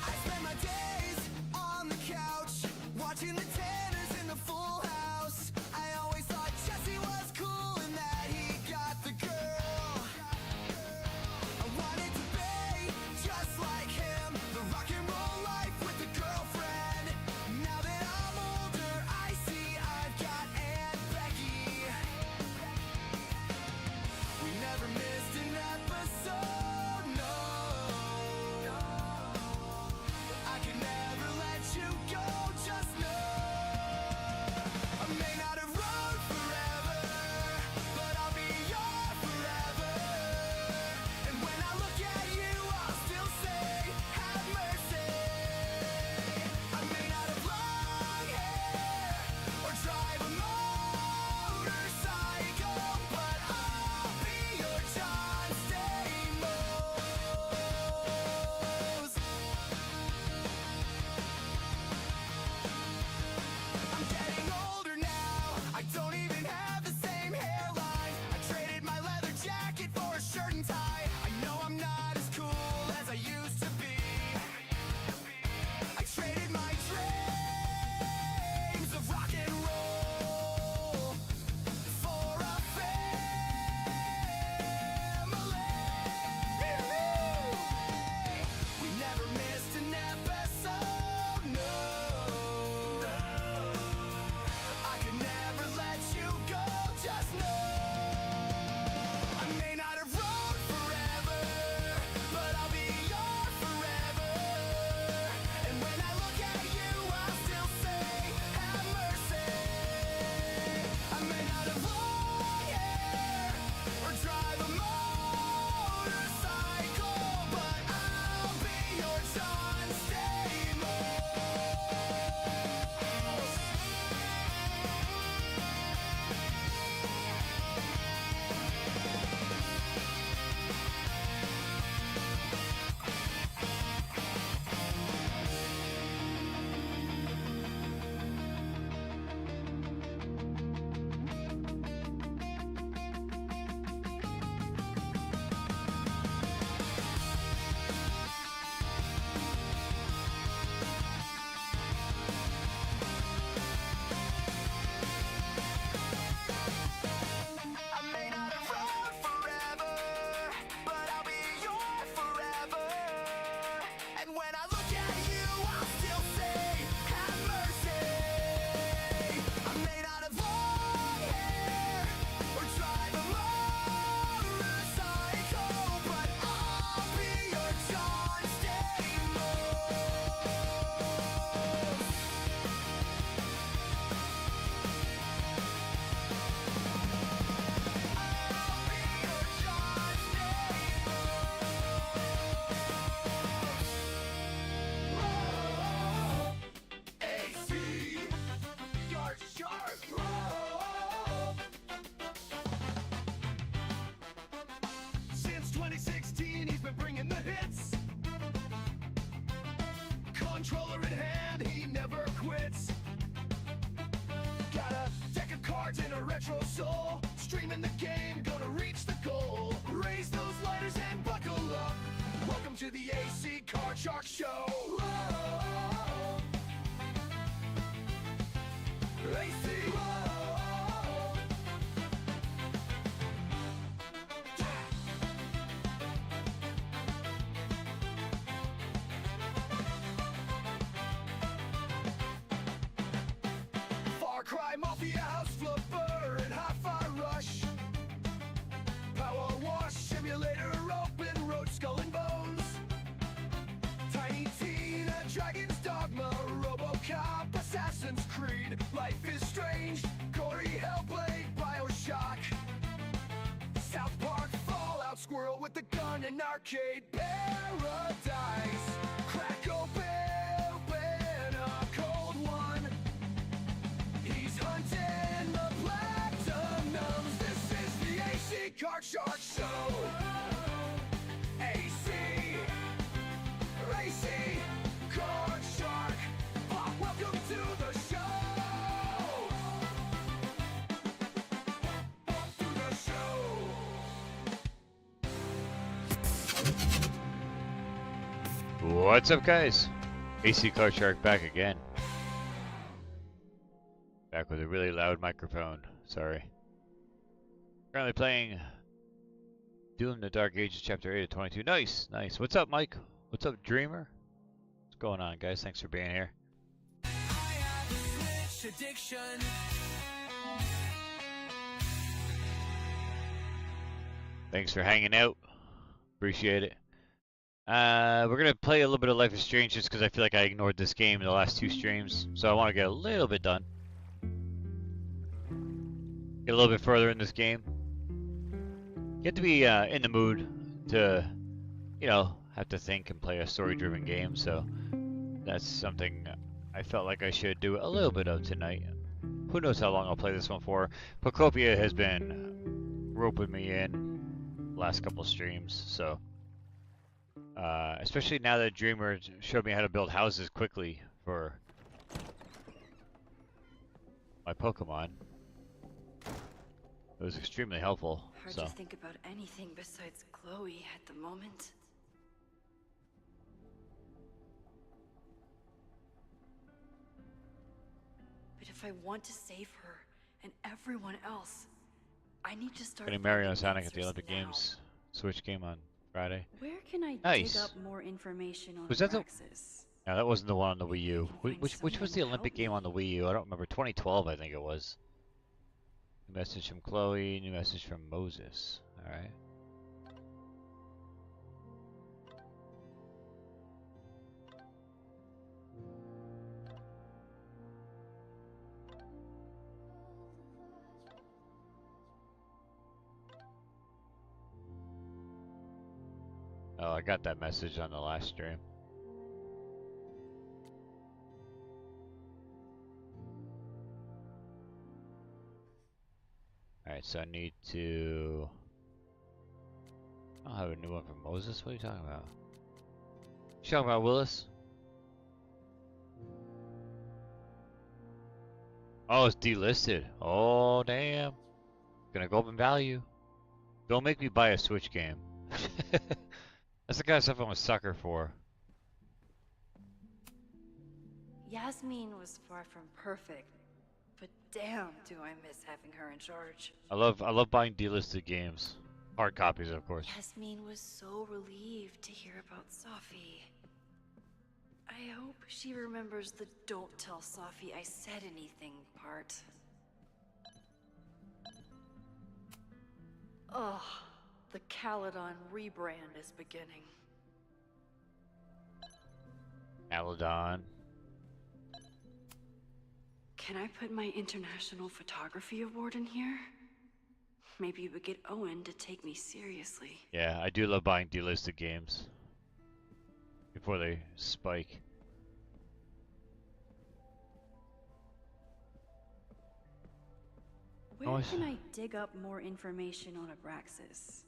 I spend my days on the couch, watching the Tanners in the Full House. I always thought Jesse was cool and that he got the girl. I wanted to be just like him, the rock and roll life with a girlfriend. Now that I'm older, I see I've got Aunt Becky. We never missed an episode, no. I can never let you go, just know I may not have rode forever, but I'll be your forever. And when I look at you, I'll still say, have mercy. I may not have long hair or drive a motorcycle, but I'll be your John Stamos. I'm getting older now, I don't even have the same hairline. I traded my leather jacket for a shirt and tie. I know I'm not as cool as I used to be. I traded my dreams of rock and roll for a family. We never missed an episode, no. I could never let you go, just know I may not have rode forever, but I'll be your forever. And when I look at you, I'll still say, have mercy. I may not have long hair or drive a motorcycle, but I'll be your John Stamos. I may not have rode forever, but I'll be your forever. And when I look at you, I'll still say, have mercy. I may not have long hair or drive a motorcycle, but I'll be your John Stamos. I'll be your John Stamos. AC, you're sharp. Since 2016, he's been bringing the hits. Controller in hand, he never quits. Got a deck of cards and a retro soul. Streaming the game, gonna reach the goal. Raise those lighters and buckle up. Welcome to the AC Card Shark Show. AC. Far Cry Mafia, House Flipper, and Hi-Fi Rush. Power Wash, Simulator, Open Road, Skull and Bones. Tiny Tina, Dragon's Dogma, RoboCop, Assassin's Creed. Life is Strange, Gory, Hellblade, BioShock. South Park, Fallout, Squirrel with the gun, and Arcade Paradise. Crack open a cold one. He's hunting the platinums. This is the AC Card Shark Show. AC Card Shark. Welcome to the show. What's up, guys? AC Card Shark back again. Back with a really loud microphone. Sorry. Currently playing Doom: The Dark Ages Chapter 8 of 22. Nice, nice. What's up, Mike? What's up, Dreamer? What's going on, guys? Thanks for being here. I have a switch addiction. Thanks for hanging out. Appreciate it. We're gonna play a little bit of Life is Strange just because I feel like I ignored this game in the last 2 streams, so I want to get a little bit done. Get a little bit further in this game. You have to be in the mood to, you know, have to think and play a story-driven game, so that's something I felt like I should do a little bit of tonight. Who knows how long I'll play this one for. Pokopia has been roping me in last couple streams, so especially now that Dreamer showed me how to build houses quickly for my Pokemon. It was extremely helpful. Hard to think about anything besides Chloe at the moment. But if I want to save her and everyone else, I need to start. Getting Mario and Sonic at the Olympic Games Switch game on Friday. Where can I Nice. dig up more information on Was that the? Abraxas? No, that wasn't the one on the Wii U. Maybe Which find was the someone to Olympic help game me. on the Wii U? I don't remember. 2012, I think it was. New message from Chloe. New message from Moses. All right. Oh, I got that message on the last stream. Alright, so I need to... I don't have a new one from Moses? What are you talking about? You talking about Willis? Oh, it's delisted. Oh, damn. Gonna go up in value. Don't make me buy a Switch game. That's the kind of stuff I'm a sucker for. Yasmin was far from perfect, but damn do I miss having her in charge. I love buying delisted games. Hard copies, of course. Yasmin was so relieved to hear about Safi. I hope she remembers the "don't tell Safi I said anything" part. Ugh, the Caledon rebrand is beginning. Aladon. Can I put my International Photography Award in here? Maybe we get Owen to take me seriously. Yeah, I do love buying delisted games. Before they spike. Where can I dig up more information on Abraxas?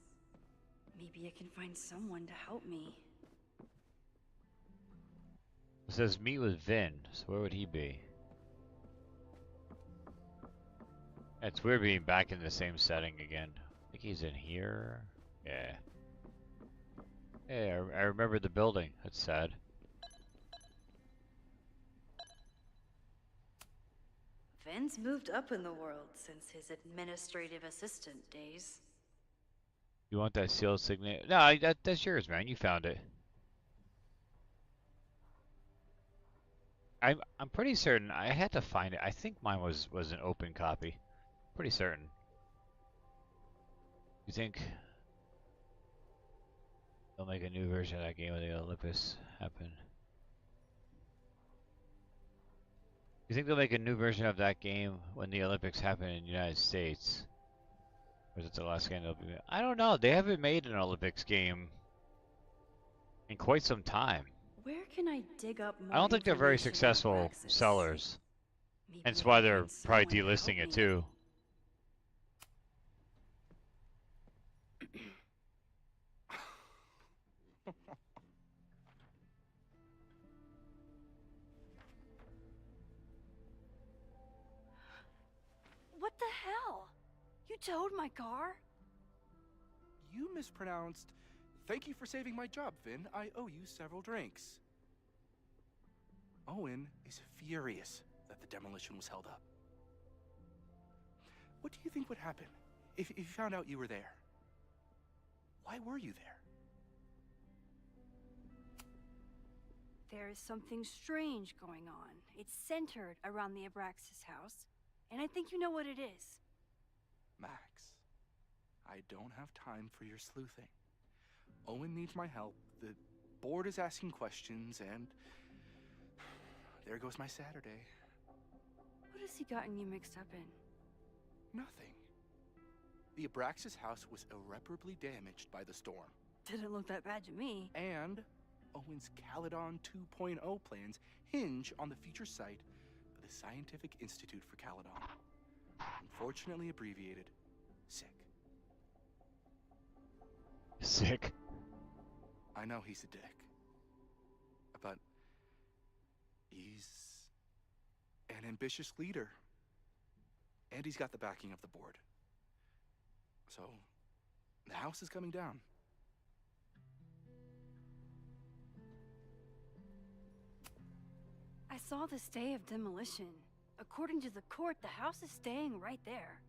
Maybe I can find someone to help me. It says meet with Vin, so where would he be? It's weird being back in the same setting again. I think he's in here. Yeah. Hey, I remember the building. That's sad. Vin's moved up in the world since his administrative assistant days. You want that sealed signature? No, that's yours, man. You found it. I'm pretty certain I had to find it. I think mine was an open copy. Pretty certain. You think they'll make a new version of that game when the Olympus happen? You think they'll make a new version of that game when the Olympics happen in the United States? Or is it the last game they'll be made? I don't know. They haven't made an Olympics game in quite some time. Where can I dig up more I don't think they're very information on successful Abraxas? sellers. Maybe That's I why can they're find probably someone to delisting help it me. too. What the hell? You towed my car? You mispronounced. Thank you for saving my job, Finn. I owe you several drinks. Owen is furious that the demolition was held up. What do you think would happen if you found out you were there? Why were you there? There is something strange going on. It's centered around the Abraxas house, and I think you know what it is. Max, I don't have time for your sleuthing. Owen needs my help, the board is asking questions, and there goes my Saturday. What has he gotten you mixed up in? Nothing. The Abraxas house was irreparably damaged by the storm. Didn't look that bad to me. And Owen's Caledon 2.0 plans hinge on the future site of the Scientific Institute for Caledon. Unfortunately abbreviated, SICK. Sick. I know he's a dick, but he's an ambitious leader. And he's got the backing of the board. So, the house is coming down. I saw the stay of demolition. According to the court, the house is staying right there.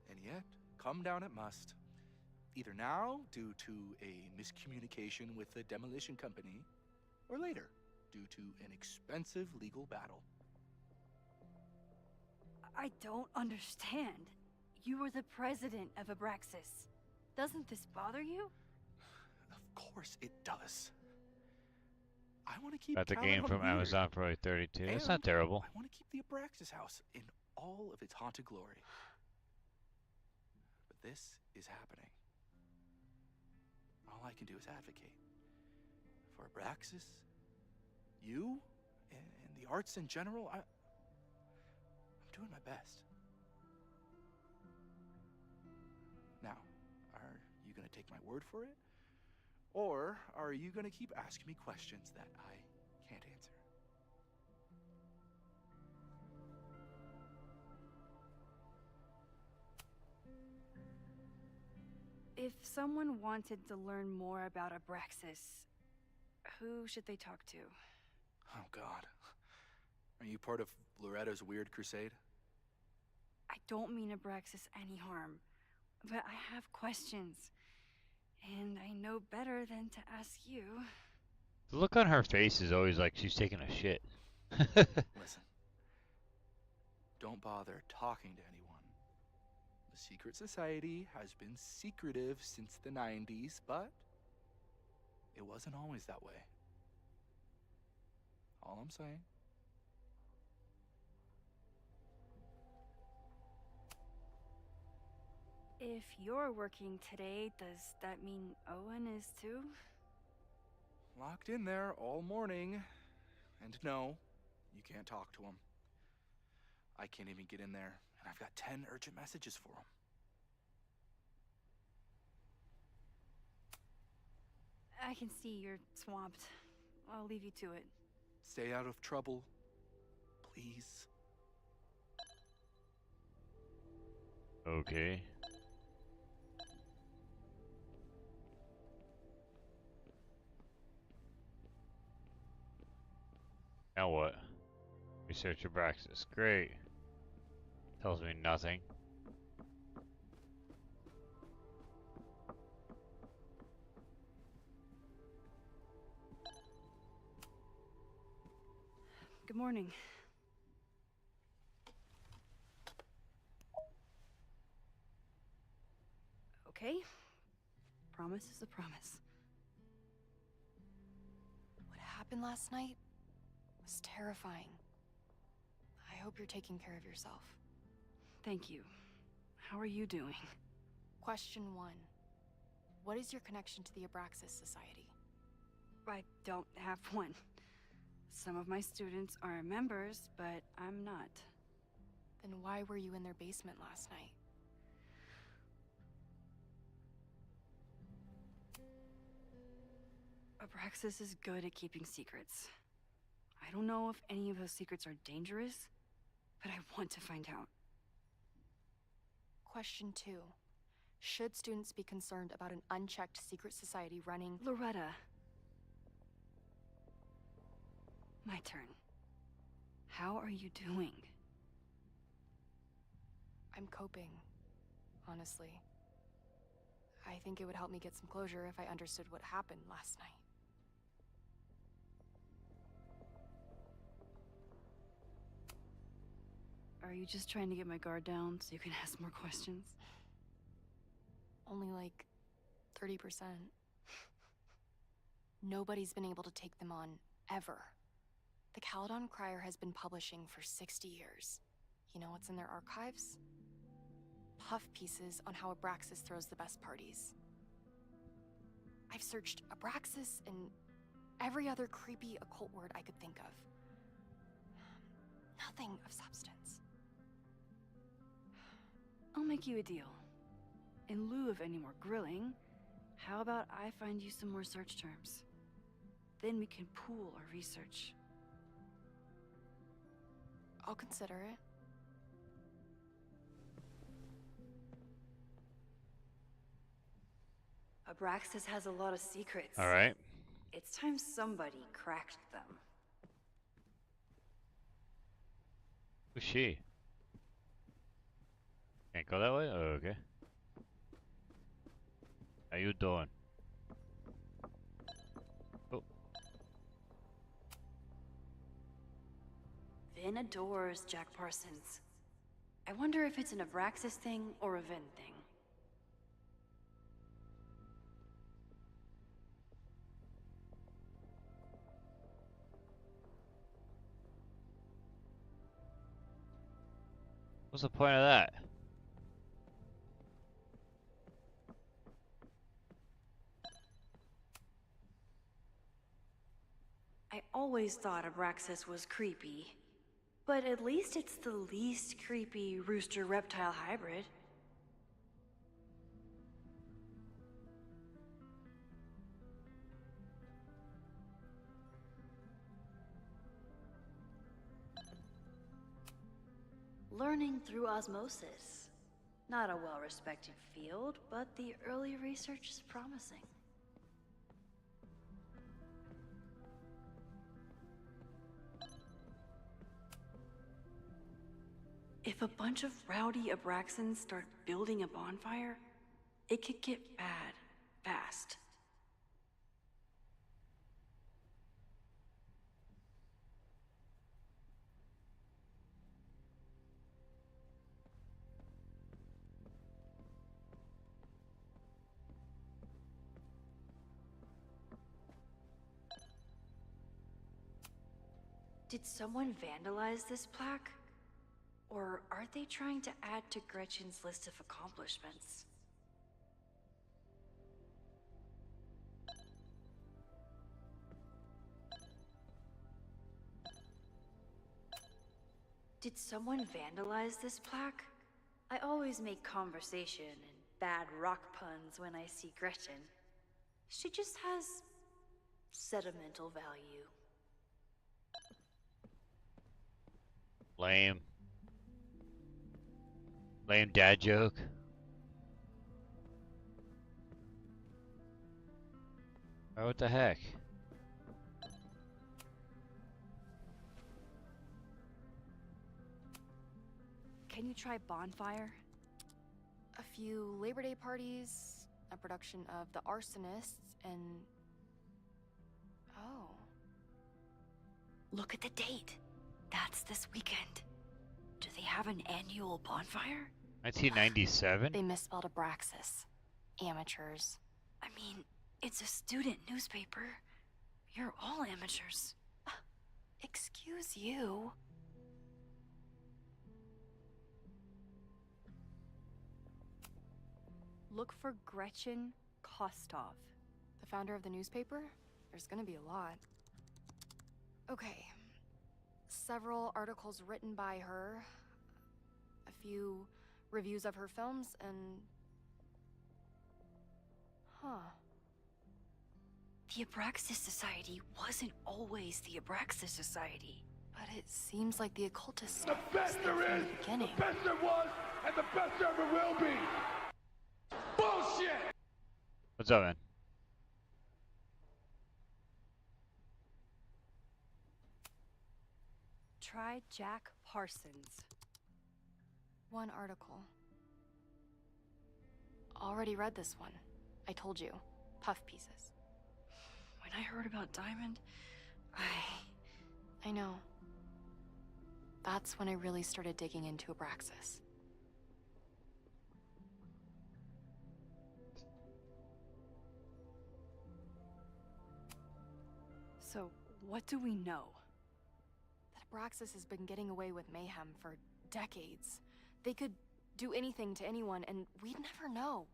And yet, come down it must. Either now, due to a miscommunication with the demolition company, or later, due to an expensive legal battle. I don't understand. You were the president of Abraxas. Doesn't this bother you? Of course it does. I want to keep Got the game Caledon from weird. Amazon for like 32. That's And not terrible. I want to keep the Abraxas house in all of its haunted glory. But this is happening. All I can do is advocate. For Abraxas, you, and the arts in general, I'm doing my best. Now, are you going to take my word for it? Or are you going to keep asking me questions that I can't answer? If someone wanted to learn more about Abraxas, who should they talk to? Oh, God. Are you part of Loretta's weird crusade? I don't mean Abraxas any harm, but I have questions. And I know better than to ask you. The look on her face is always like she's taking a shit. Listen. Don't bother talking to anyone. The secret society has been secretive since the 90s, but it wasn't always that way. All I'm saying. If you're working today, does that mean Owen is too? Locked in there all morning. And no, you can't talk to him. I can't even get in there, and I've got 10 urgent messages for him. I can see you're swamped. I'll leave you to it. Stay out of trouble, please. Okay. Now what? Research Abraxas. Great. Tells me nothing. Good morning. Okay. Promise is a promise. What happened last night was terrifying. I hope you're taking care of yourself. Thank you. How are you doing? Question 1. What is your connection to the Abraxas Society? I don't have one. Some of my students are members, but I'm not. Then why were you in their basement last night? Abraxas is good at keeping secrets. I don't know if any of those secrets are dangerous, but I want to find out. Question 2. Should students be concerned about an unchecked secret society running? Loretta. My turn. How are you doing? I'm coping, honestly. I think it would help me get some closure if I understood what happened last night. Are you just trying to get my guard down so you can ask more questions? Only like 30%. Nobody's been able to take them on, ever. The Caledon Crier has been publishing for 60 years. You know what's in their archives? Puff pieces on how Abraxas throws the best parties. I've searched Abraxas and every other creepy occult word I could think of. Nothing of substance. I'll make you a deal. In lieu of any more grilling, how about I find you some more search terms? Then we can pool our research. I'll consider it. Abraxas has a lot of secrets. All right. It's time somebody cracked them. Who's she? Can't go that way? Oh, okay. How you doing? Oh, Vin adores Jack Parsons. I wonder if it's an Abraxas thing or a Vin thing. what's the point of that? I always thought Abraxas was creepy. But at least it's the least creepy rooster-reptile hybrid. Learning through osmosis. Not a well-respected field, but the early research is promising. If a bunch of rowdy Abraxans start building a bonfire, it could get bad, fast. Did someone vandalize this plaque? Or are they trying to add to Gretchen's list of accomplishments? Did someone vandalize this plaque? I always make conversation and bad rock puns when I see Gretchen. She just has sentimental value. Lame. Lame dad joke. Oh, what the heck? Can you try bonfire? A few Labor Day parties, a production of The Arsonists, and... Oh. Look at the date. That's this weekend. Do they have an annual bonfire? 1997? They misspelled Abraxas. Amateurs. I mean, it's a student newspaper. You're all amateurs. Excuse you. Look for Gretchen Kostov. The founder of the newspaper? There's gonna be a lot. Okay. Several articles written by her. A few reviews of her films, and... Huh. The Abraxas Society wasn't always the Abraxas Society. But it seems like the occultist The best there there from is, the beginning. the best there was, and the best there ever will be. Bullshit! What's up, man? try Jack Parsons. One article. Already read this one. I told you. Puff pieces. When I heard about Diamond, I know. That's when I really started digging into Abraxas. So, what do we know? That Abraxas has been getting away with mayhem for decades. They could do anything to anyone, and we'd never know.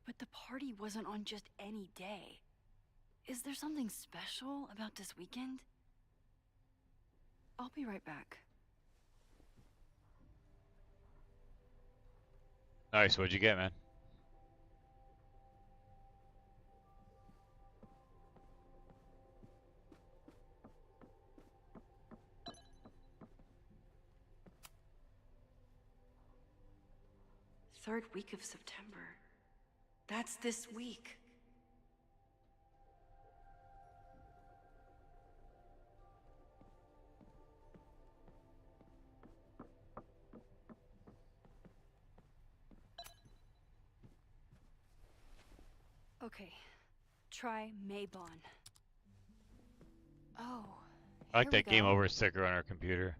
But the party wasn't on just any day. Is there something special about this weekend? I'll be right back. Nice. What'd you get, man? Third week of September. That's this week. Okay, try Maybon. Oh. I like here we that game go. over sticker on our computer.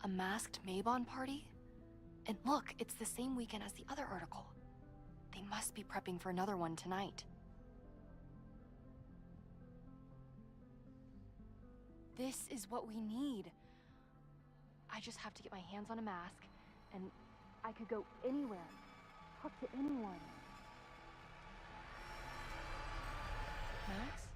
A masked Maybon party? And look, it's the same weekend as the other article. They must be prepping for another one tonight. This is what we need. I just have to get my hands on a mask, and I could go anywhere, talk to anyone. Max?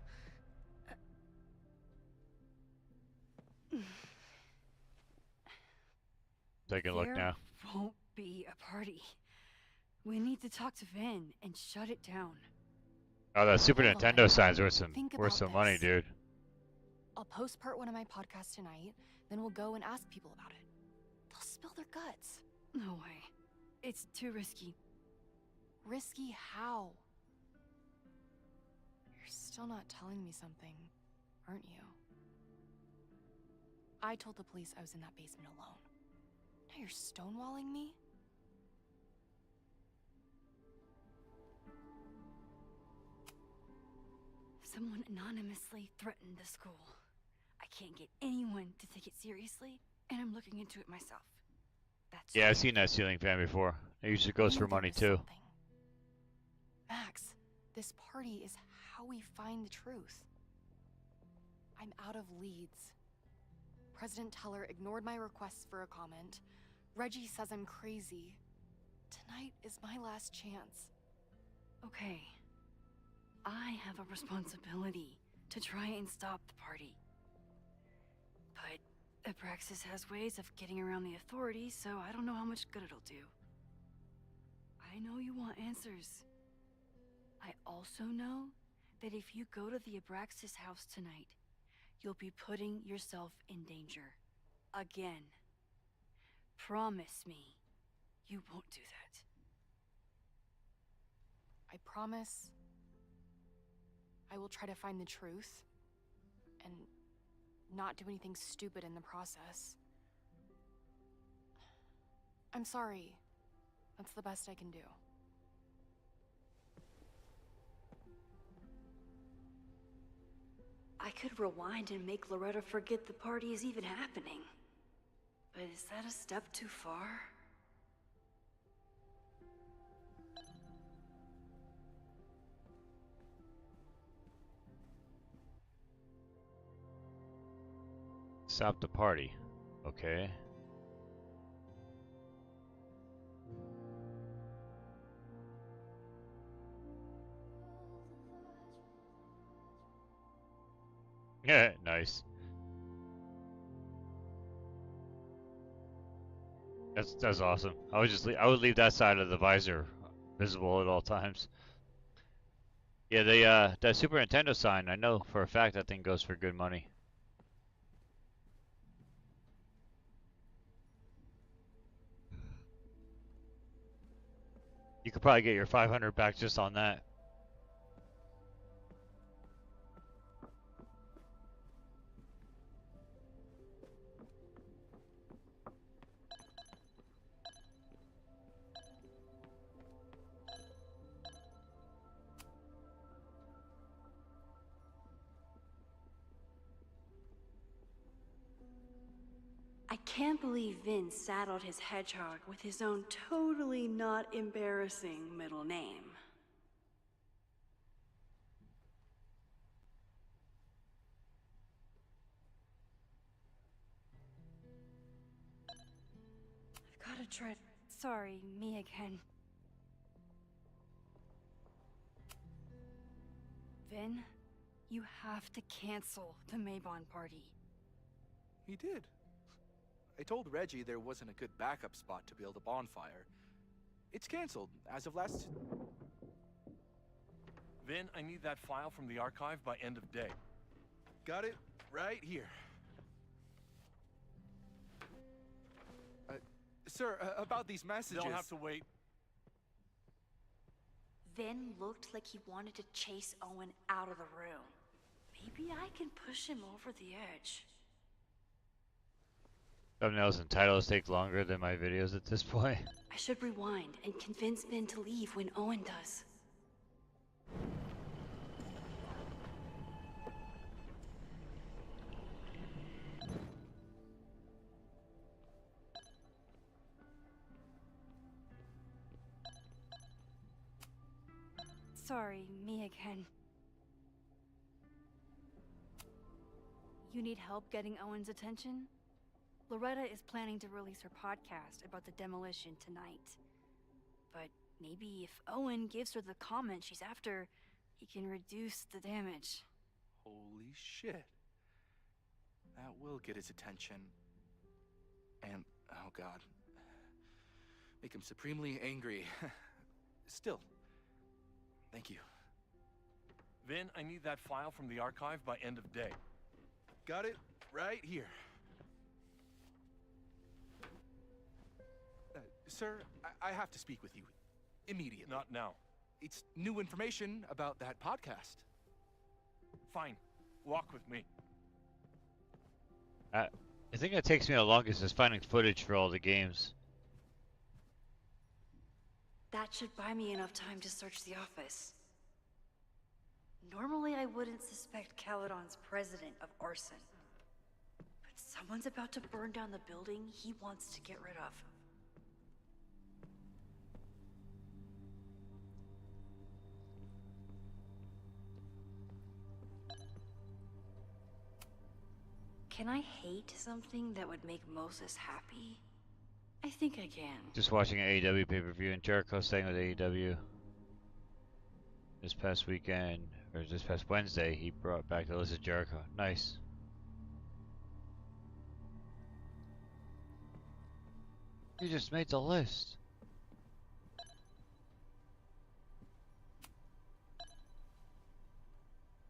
Take a look There now. won't be a party. We need to talk to Vin and shut it down. Oh, that Super Hold on. Nintendo sign's worth Think worth about some money, this. dude. I'll postpart one of my podcasts tonight, then we'll go and ask people about it. They'll spill their guts. No way. It's too risky. Risky how? You're still not telling me something, aren't you? I told the police I was in that basement alone. Now you're stonewalling me? Someone anonymously threatened the school. I can't get anyone to take it seriously, and I'm looking into it myself. That's Yeah, I've seen that ceiling fan before. It usually I goes knew for there money was too. something. Max, this party is how we find the truth. I'm out of leads. President Teller ignored my requests for a comment. Reggie says I'm crazy. Tonight is my last chance. okay. I have a responsibility to try and stop the party. But Abraxas has ways of getting around the authorities, so I don't know how much good it'll do. I know you want answers. I also know that if you go to the Abraxas house tonight, you'll be putting yourself in danger. Again. Promise me you won't do that. I promise I will try to find the truth and not do anything stupid in the process. I'm sorry. That's the best I can do. I could rewind and make Loretta forget the party is even happening. But is that a step too far? Stop the party. Okay. Yeah, nice. That's awesome. I would leave that side of the visor visible at all times. Yeah, that Super Nintendo sign, I know for a fact that thing goes for good money. You could probably get your 500 back just on that. can't believe Vince saddled his hedgehog with his own totally not embarrassing middle name. I've gotta try. Sorry, me again. Vin, you have to cancel the Maybon party. He did. I told Reggie there wasn't a good backup spot to build a bonfire. It's canceled as of last... Vin, I need that file from the archive by end of day. Got it right here. Sir, about these messages... They'll have to wait. Vin looked like he wanted to chase Owen out of the room. Maybe I can push him over the edge. Thumbnails and titles take longer than my videos at this point. I should rewind and convince Vin to leave when Owen does. Sorry, me again. You need help getting Owen's attention? Loretta is planning to release her podcast about the demolition tonight. But maybe if Owen gives her the comment she's after, he can reduce the damage. Holy shit. That will get his attention. And, oh god. Make him supremely angry. Still. Thank you. Vin, I need that file from the archive by end of day. Got it right here. Sir, I have to speak with you immediately. Not now. It's new information about that podcast. Fine. Walk with me. I think it takes me the longest is finding footage for all the games. That should buy me enough time to search the office. Normally I wouldn't suspect Caledon's president of arson. But someone's about to burn down the building he wants to get rid of. Can I hate something that would make Moses happy? I think I can. Just watching an AEW pay-per-view and Jericho staying with AEW. This past weekend, or this past Wednesday, he brought back the list of Jericho. Nice. You just made the list.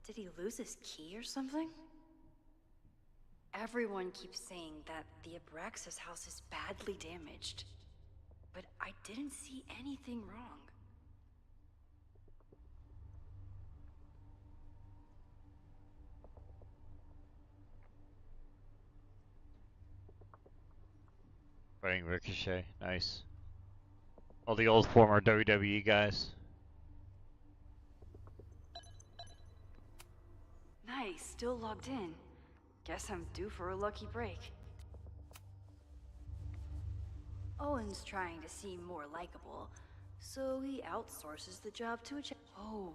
Did he lose his key or something? Everyone keeps saying that the Abraxas house is badly damaged. But I didn't see anything wrong. Fighting Ricochet. Nice. All the old former WWE guys. Nice, still logged in. Guess I'm due for a lucky break. Owen's trying to seem more likable, so he outsources the job to a Oh,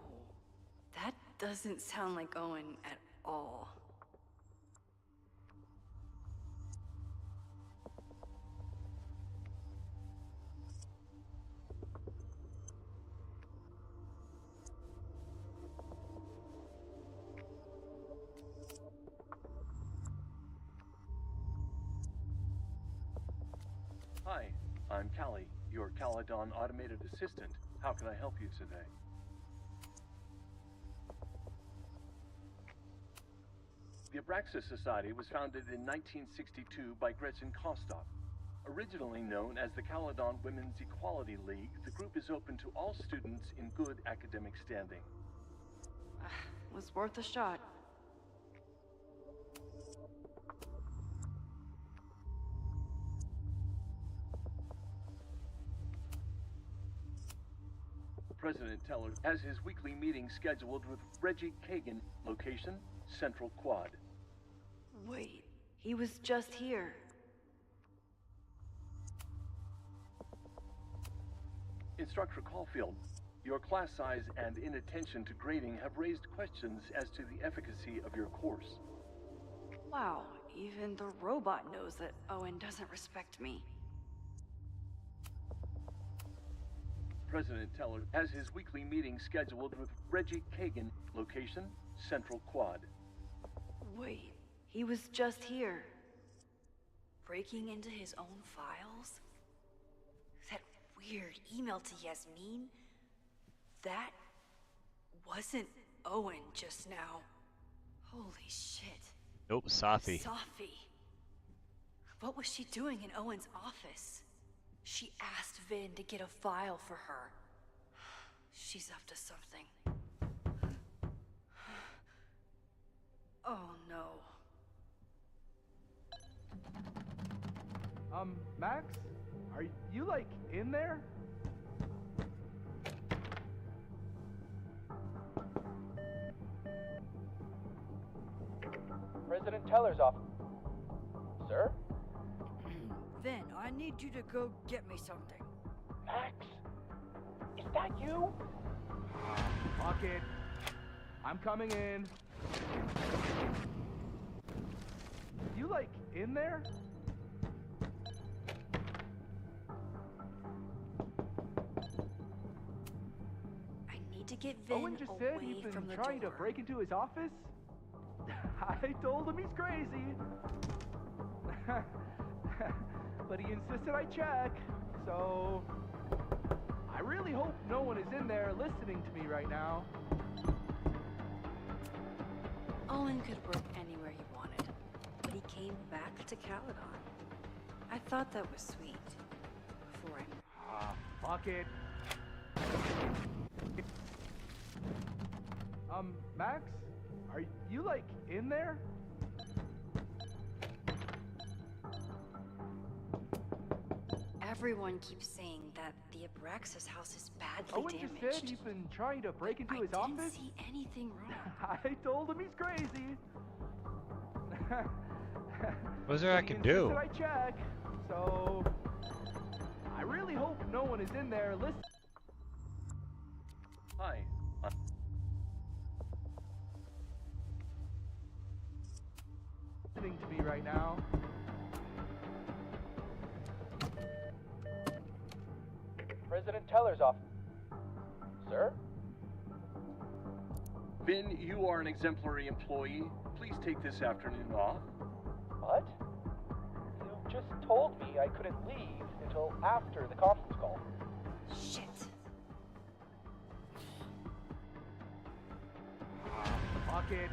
that doesn't sound like Owen at all. Hi, I'm Callie, your Caledon automated assistant. How can I help you today? The Abraxas Society was founded in 1962 by Gretchen Kostov. Originally known as the Caledon Women's Equality League, the group is open to all students in good academic standing. Was worth a shot. President Teller has his weekly meeting scheduled with Reggie Kagan. Location, Central Quad. Wait, he was just here. Instructor Caulfield, your class size and inattention to grading have raised questions as to the efficacy of your course. Wow, even the robot knows that Owen doesn't respect me. President Teller has his weekly meeting scheduled with Reggie Kagan. Location, Central Quad. Wait, he was just here. Breaking into his own files? That weird email to Yasmin? That wasn't Owen just now. Holy shit. Nope, Safi. Safi. What was she doing in Owen's office? She asked Vin to get a file for her. She's up to something. Oh no. Max? Are you, like, in there? President Teller's office. Sir? Vin, I need you to go get me something. Max? Is that you? Fuck it. I'm coming in. You, like, in there? I need to get Vin Owen just said away he's from been the trying door. to break into his office? I told him he's crazy. But he insisted I check, so I really hope no one is in there listening to me right now. Owen could work anywhere he wanted, but he came back to Caledon. I thought that was sweet. Before I... Fuck it. Max? Are you, like, in there? Everyone keeps saying that the Abraxas house is badly Owen damaged. just said he's been trying to break into his I office? didn't see anything wrong. I told him he's crazy. What is there I But he can do? insisted I check, so I really hope no one is in there listening. Hi. Listening to me right now. President Teller's office. Sir? Vin, you are an exemplary employee. Please take this afternoon off. What? You just told me I couldn't leave until after the conference call. Shit. Fuck it.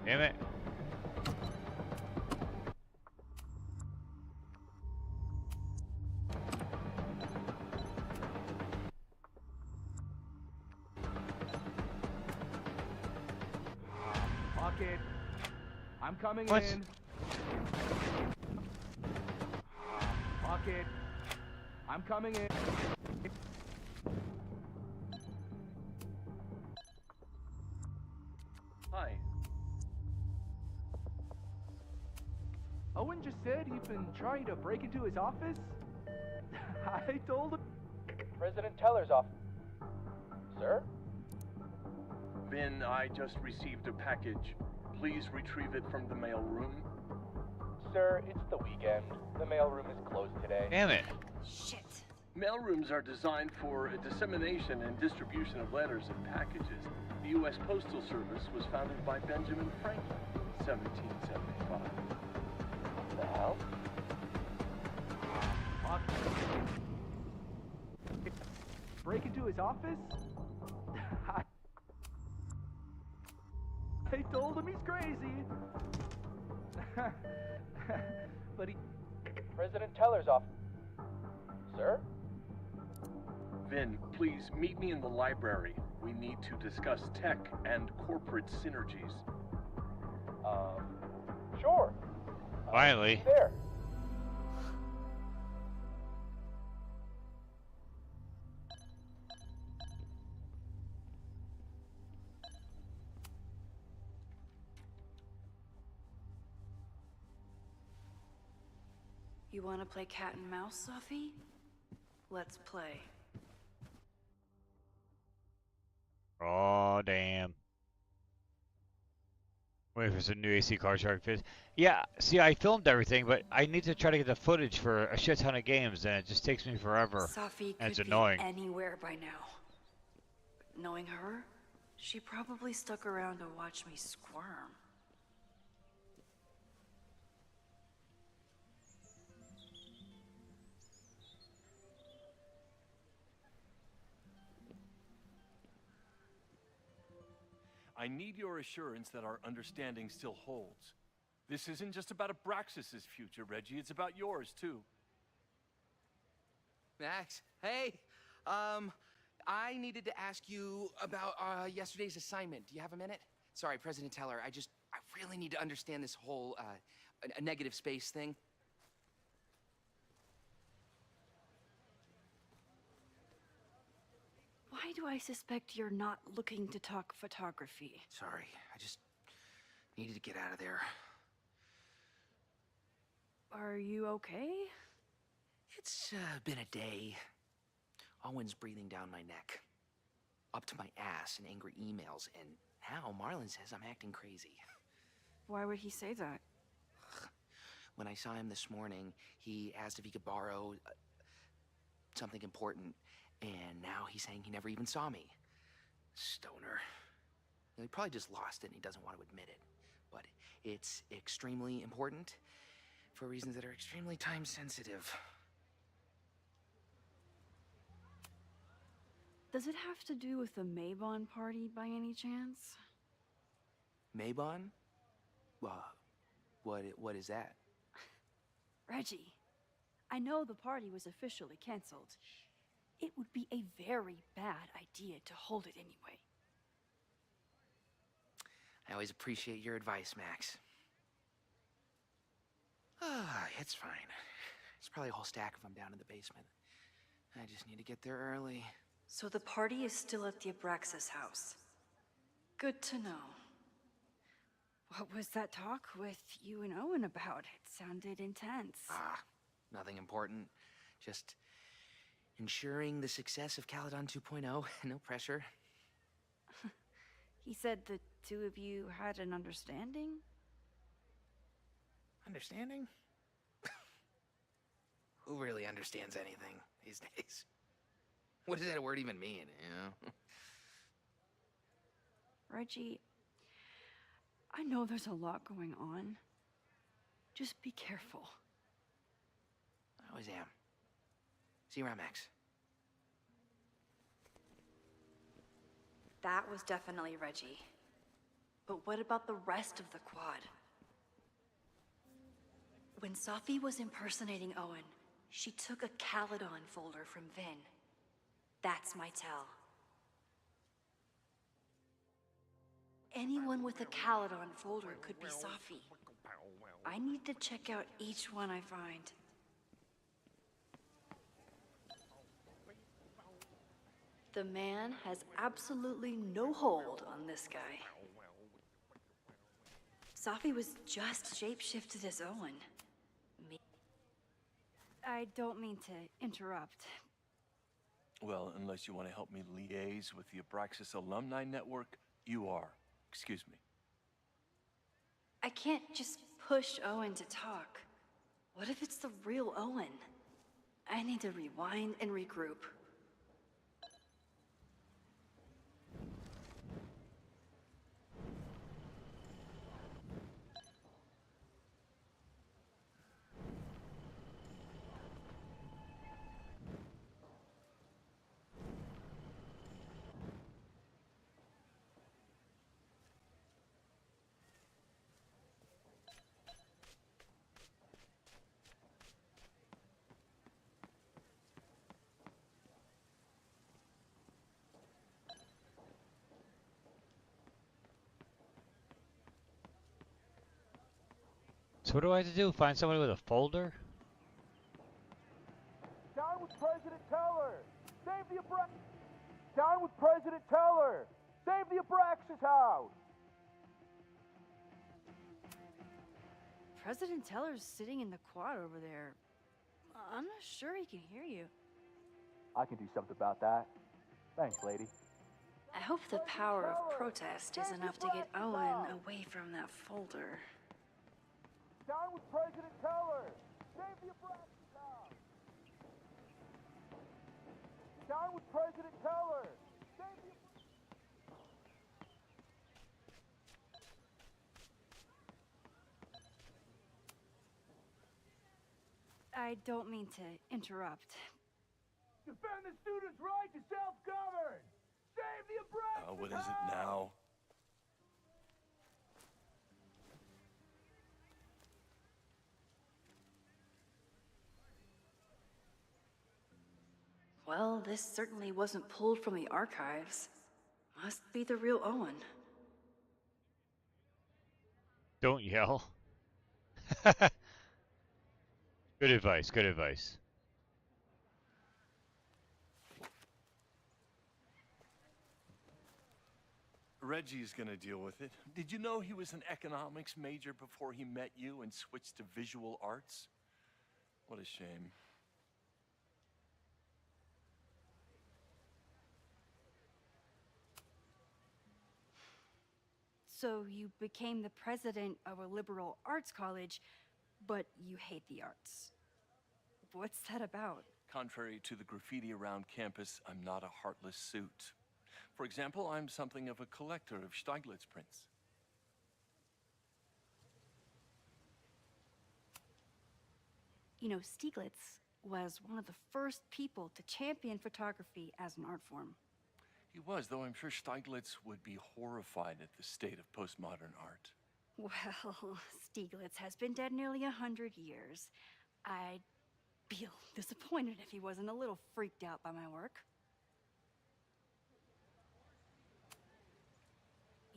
Damn it. Fuck it. I'm coming What? in. Fuck it. I'm coming in. Hi. Owen just said he's been trying to break into his office? I told him. President Teller's office. Sir? Vin, I just received a package. Please retrieve it from the mail room. Sir, it's the weekend. The mailroom is closed today. Damn it. Shit. Mailrooms are designed for a dissemination and distribution of letters and packages. The U.S. Postal Service was founded by Benjamin Franklin in 1775. What the hell? Fuck. Break into his office? I told him he's crazy. But he... President Teller's office. Sir? Vin, please meet me in the library. We need to discuss tech and corporate synergies. Sure. Finally. There. You want to play cat and mouse, Sophie? Let's play. Oh, damn. Wait for some new AC Car Shark Fizz. Yeah, see, I filmed everything, but I need to try to get the footage for a shit ton of games, and it just takes me forever. Safi And it's could be annoying. anywhere by now. But knowing her, she probably stuck around to watch me squirm. I need your assurance that our understanding still holds. This isn't just about Abraxas's future, Reggie. It's about yours, too. Max, hey. I needed to ask you about yesterday's assignment. Do you have a minute? Sorry, President Teller, I really need to understand this whole, a negative space thing. Why do I suspect you're not looking to talk photography? Sorry, I just needed to get out of there. Are you okay? It's been a day. Owen's breathing down my neck. Up to my ass in angry emails, and now Marlon says I'm acting crazy. Why would he say that? When I saw him this morning, he asked if he could borrow something important, and now he's saying he never even saw me. Stoner. He probably just lost it and he doesn't want to admit it. But it's extremely important for reasons that are extremely time sensitive. Does it have to do with the Maybon party by any chance? Maybon? What is that? Reggie, I know the party was officially canceled. It would be a very bad idea to hold it anyway. I always appreciate your advice, Max. It's fine. It's probably a whole stack if I'm down in the basement. I just need to get there early. So the party is still at the Abraxas house. Good to know. What was that talk with you and Owen about? It sounded intense. Nothing important. Just ensuring the success of Caledon 2.0. No pressure. He said the two of you had an understanding? Understanding? Who really understands anything these days? What does that word even mean, you know? Reggie, I know there's a lot going on. Just be careful. I always am. See you around, Max. That was definitely Reggie. But what about the rest of the quad? When Safi was impersonating Owen, she took a Caledon folder from Vin. That's my tell. Anyone with a Caledon folder could be Safi. I need to check out each one I find. The man has absolutely no hold on this guy. Safi was just shapeshifted as Owen. I don't mean to interrupt. Well, unless you want to help me liaise with the Abraxas Alumni Network, you are. Excuse me. I can't just push Owen to talk. What if it's the real Owen? I need to rewind and regroup. So what do I have to do? Find somebody with a folder? Down with President Teller! Save the Abraxas! Down with President Teller! Save the Abraxas house! President Teller's sitting in the quad over there. I'm not sure he can hear you. I can do something about that. Thanks, lady. I hope the power of protest is enough to get Owen away from that folder. Down with President Teller! Save the Abraxas house! Down with President Teller! Save the I don't mean to interrupt. Defend the students' right to self-govern! Save the Abraxas What is it now? Well, this certainly wasn't pulled from the archives. Must be the real Owen. Don't yell. Good advice, good advice. Reggie's gonna deal with it. Did you know he was an economics major before he met you and switched to visual arts? What a shame. So you became the president of a liberal arts college, but you hate the arts. What's that about? Contrary to the graffiti around campus, I'm not a heartless suit. For example, I'm something of a collector of Stieglitz prints. You know, Stieglitz was one of the first people to champion photography as an art form. He was, though I'm sure Stieglitz would be horrified at the state of postmodern art. Well, Stieglitz has been dead nearly 100 years. I'd be disappointed if he wasn't a little freaked out by my work.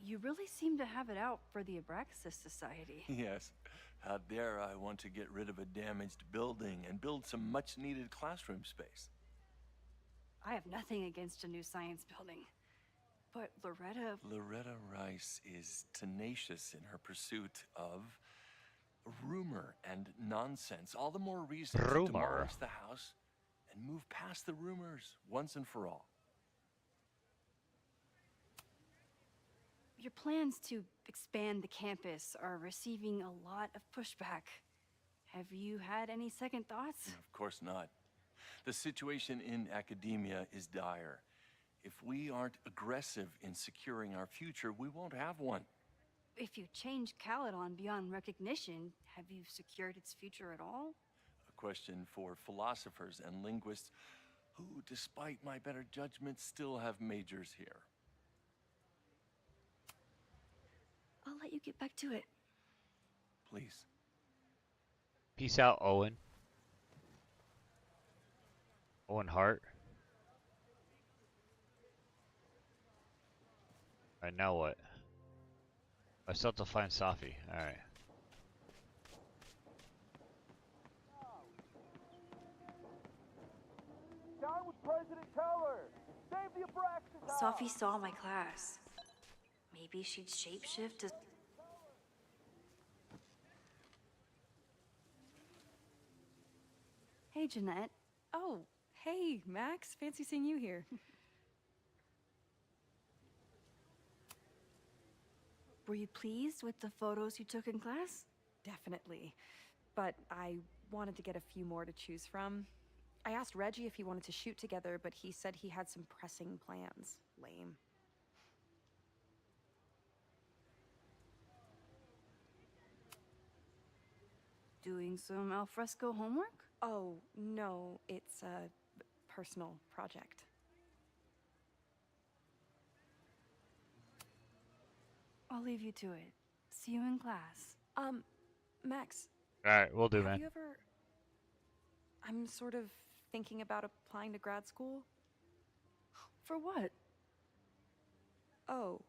You really seem to have it out for the Abraxas Society. Yes. How dare I want to get rid of a damaged building and build some much-needed classroom space. I have nothing against a new science building. But Loretta Rice is tenacious in her pursuit of rumor and nonsense. All the more reason to demolish the house and move past the rumors once and for all. your plans to expand the campus are receiving a lot of pushback. Have you had any second thoughts? Of course not. The situation in academia is dire. If we aren't aggressive in securing our future, we won't have one. If you change Caledon beyond recognition, have you secured its future at all? A question for philosophers and linguists who, despite my better judgment, still have majors here. I'll let you get back to it. Please. Peace out, Owen. Owen Hart. Alright, now what? I still have to find Safi. Alright. Down with President Teller! Save the Abraxas house! Safi saw my class. Maybe she'd shapeshift as... Hey, Jeanette. Oh, hey, Max. Fancy seeing you here. Were you pleased with the photos you took in class? Definitely. But I wanted to get a few more to choose from. I asked Reggie if he wanted to shoot together, but he said he had some pressing plans. Lame. Doing some alfresco homework? Oh, no, it's a personal project. I'll leave you to it. See you in class. Max, Alright, we'll do, have man. you ever... I'm sort of thinking about applying to grad school. For what? Oh.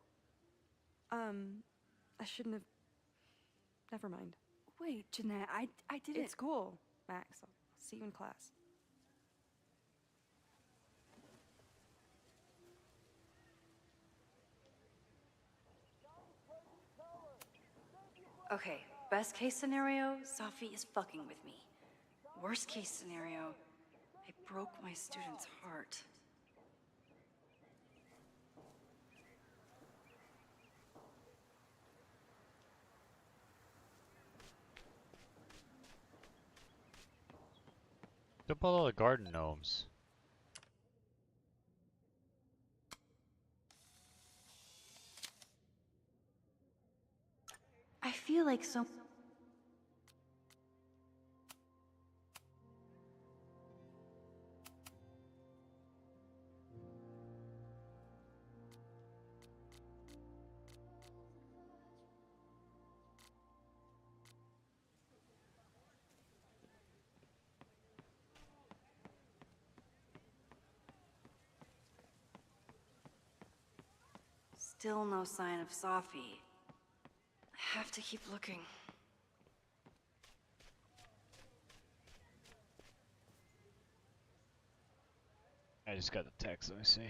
I shouldn't have... Never mind. Wait, Jeanette, I didn't... It's cool, Max. I'll see you in class. Okay, best case scenario, Safi is fucking with me. Worst case scenario, I broke my student's heart. What about all the garden gnomes? I feel like so. Still no sign of Sophie. I have to keep looking. I just got the text, let me see.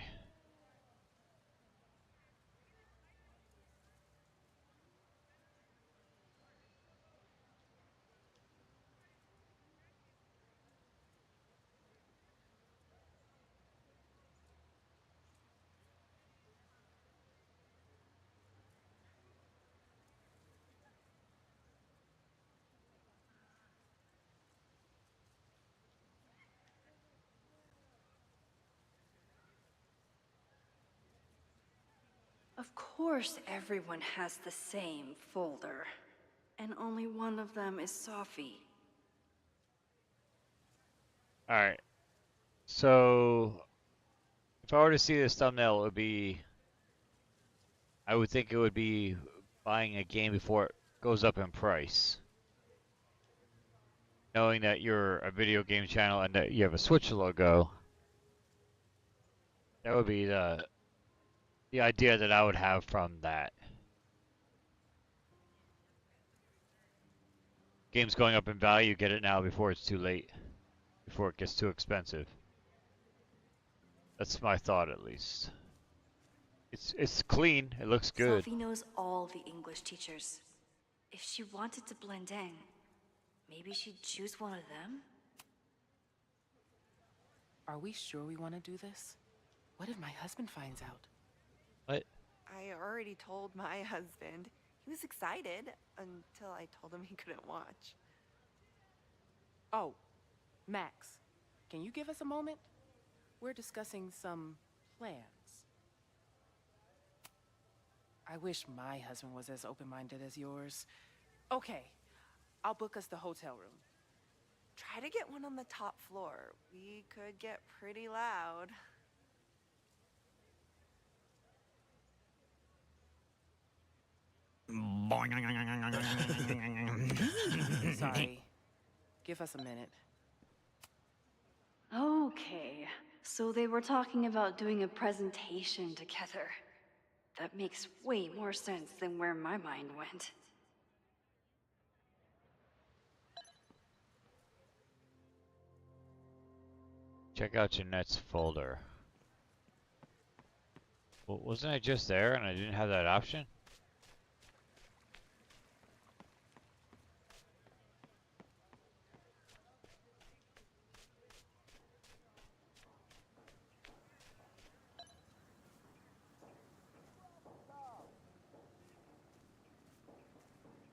Of course everyone has the same folder. And only one of them is Sophie. Alright. So if I were to see this thumbnail, it would be, I would think it would be buying a game before it goes up in price. Knowing that you're a video game channel and that you have a Switch logo, that would be the idea that I would have from that. Game's going up in value, get it now before it's too late. Before it gets too expensive. That's my thought, at least. It's clean, it looks good. Sophie knows all the English teachers. If she wanted to blend in, maybe she'd choose one of them? Are we sure we want to do this? What if my husband finds out? What? I already told my husband. He was excited until I told him he couldn't watch. Oh, Max, can you give us a moment? We're discussing some plans. I wish my husband was as open-minded as yours. Okay, I'll book us the hotel room. Try to get one on the top floor. We could get pretty loud. Sorry. Give us a minute. Okay, so they were talking about doing a presentation together. That makes way more sense than where my mind went. Check out Jeanette's folder. Well, wasn't I just there and I didn't have that option?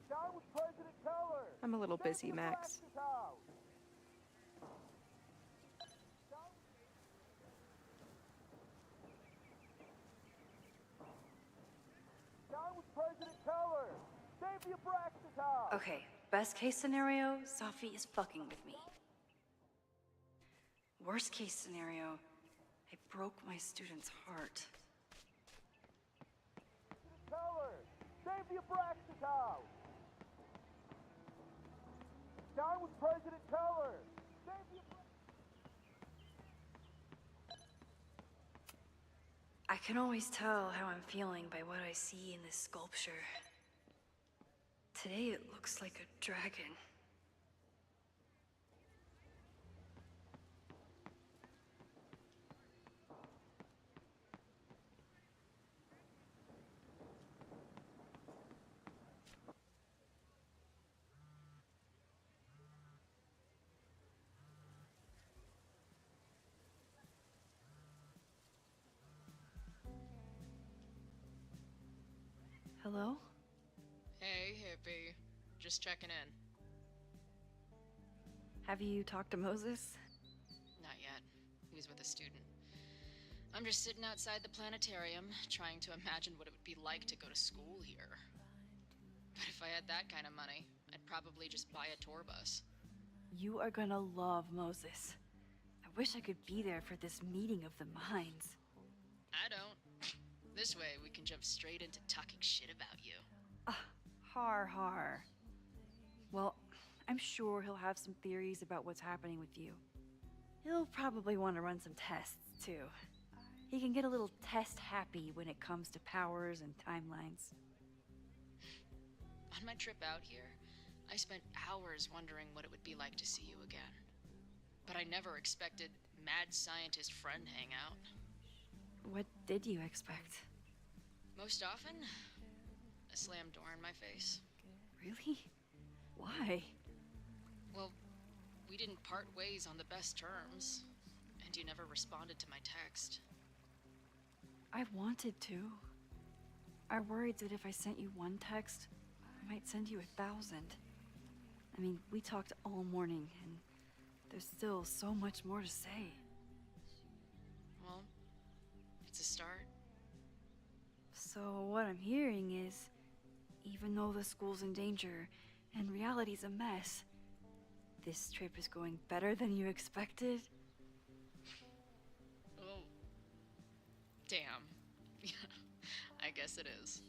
Down with President Teller! I'm a little Save busy, the Max. Abraxas house! Down with President Teller! Save the Abraxas house! Okay, best case scenario, Sophie is fucking with me. Worst case scenario, I broke my student's heart. Teller! Save the Abraxas house! Down with President Teller! Save the I can always tell how I'm feeling by what I see in this sculpture. Today it looks like a dragon. Hello? Hey, hippie. Just checking in. Have you talked to Moses? Not yet. He was with a student. I'm just sitting outside the planetarium, trying to imagine what it would be like to go to school here. But if I had that kind of money, I'd probably just buy a tour bus. You are gonna love Moses. I wish I could be there for this meeting of the minds. I don't. This way, we can jump straight into talking shit about you. Har. Well, I'm sure he'll have some theories about what's happening with you. He'll probably want to run some tests, too. He can get a little test-happy when it comes to powers and timelines. On my trip out here, I spent hours wondering what it would be like to see you again. But I never expected mad scientist friend hangout. What did you expect? Most often, a slammed door in my face. Really? Why? Well, we didn't part ways on the best terms, and you never responded to my text. I wanted to. I worried that if I sent you one text, I might send you 1,000. I mean, we talked all morning, and there's still so much more to say. Well, it's a start. So what I'm hearing is, even though the school's in danger, and reality's a mess, this trip is going better than you expected? Oh. Damn. I guess it is.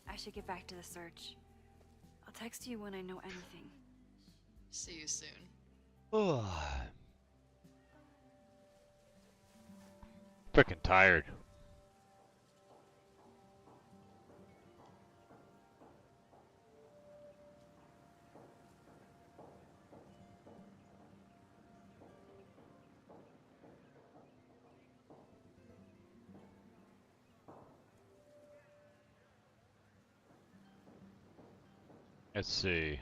I should get back to the search. I'll text you when I know anything. See you soon. Freaking tired. Let's see.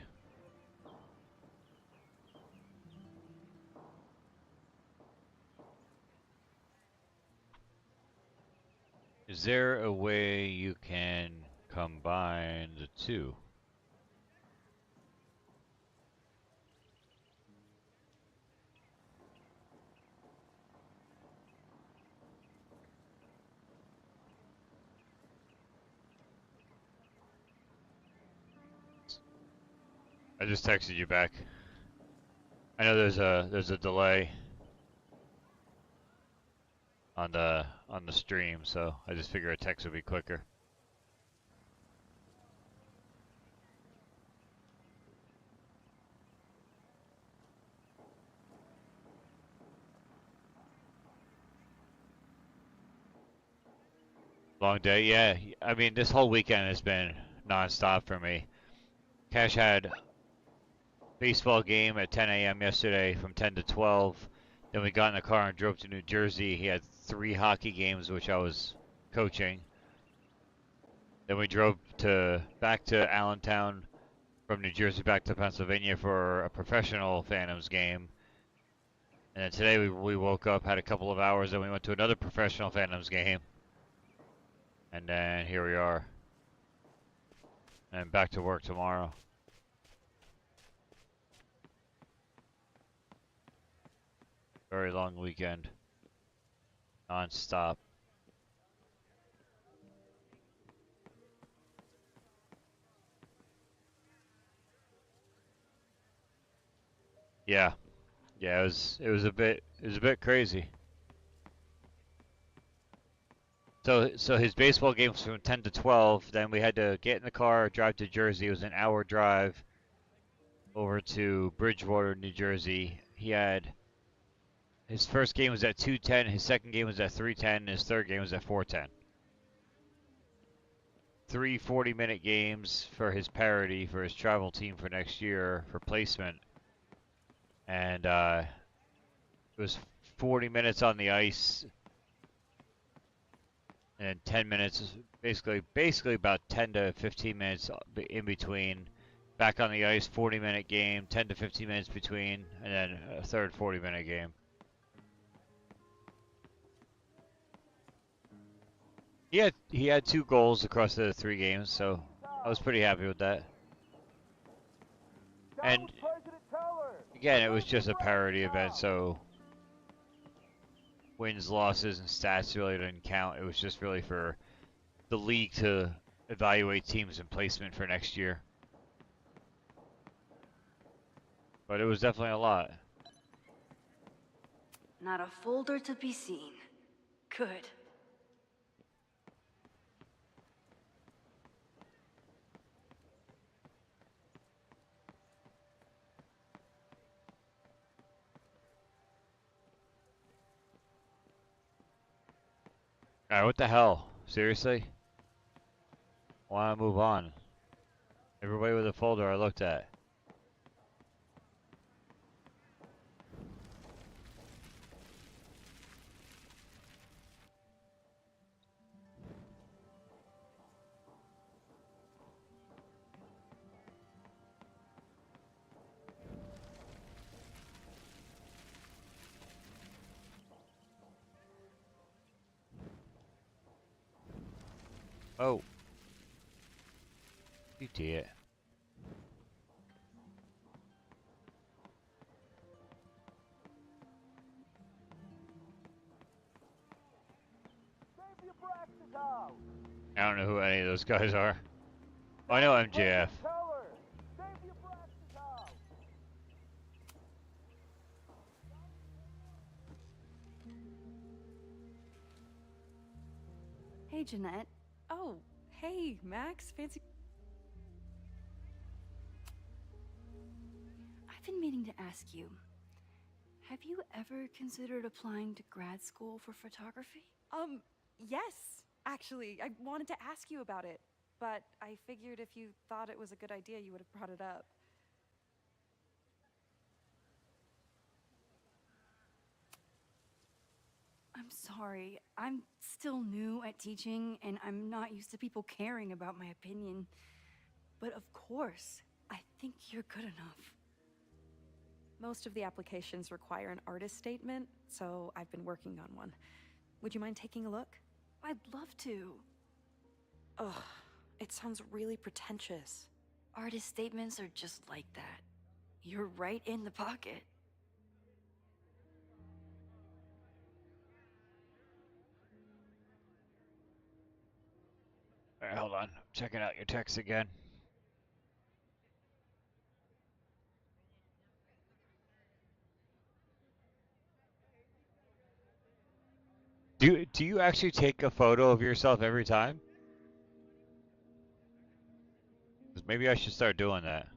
Is there a way you can combine the two? I just texted you back. I know there's a delay on the stream, so I just figure a text would be quicker. Long day, yeah. I mean, this whole weekend has been non-stop for me. Cash had baseball game at 10 a.m. yesterday from 10 to 12. Then we got in the car and drove to New Jersey. He had 3 hockey games, which I was coaching. Then we drove back to Allentown from New Jersey back to Pennsylvania for a professional Phantoms game. And then today we woke up, had a couple of hours, then we went to another professional Phantoms game. And then here we are. And back to work tomorrow. Very long weekend. Non-stop. Yeah. Yeah, it was a bit crazy. So his baseball game was from 10 to 12, then we had to get in the car, drive to Jersey. It was an hour drive over to Bridgewater, New Jersey. His first game was at 2:10, his second game was at 3:10, and his third game was at 4:10. 3 40-minute games for his parody for his travel team for next year for placement. And it was 40 minutes on the ice and 10 minutes, basically about 10 to 15 minutes in between. Back on the ice, 40-minute game, 10 to 15 minutes between, and then a third 40-minute game. He had 2 goals across the 3 games, so I was pretty happy with that. Down And with President Teller. again, it was just a parody event, so wins, losses, and stats really didn't count. It was just really for the league to evaluate teams and placement for next year. But it was definitely a lot. Not a folder to be seen. Good. Alright, what the hell? Seriously? Wanna move on? Everybody with a folder I looked at. Oh. You did. Save the Abraxas house. I don't know who any of those guys are. Oh, I know MJF. President Teller. Save the Abraxas house. Hey, Jeanette. Oh, hey, Max. Fancy. I've been meaning to ask you. Have you ever considered applying to grad school for photography? Yes. Actually, I wanted to ask you about it, but I figured if you thought it was a good idea, you would have brought it up. I'm sorry. I'm still new at teaching, and I'm not used to people caring about my opinion. But of course, I think you're good enough. Most of the applications require an artist statement, so I've been working on one. Would you mind taking a look? I'd love to. Ugh, it sounds really pretentious. Artist statements are just like that. You're right in the pocket. Alright, hold on. I'm checking out your text again. Do you actually take a photo of yourself every time? 'Cause maybe I should start doing that.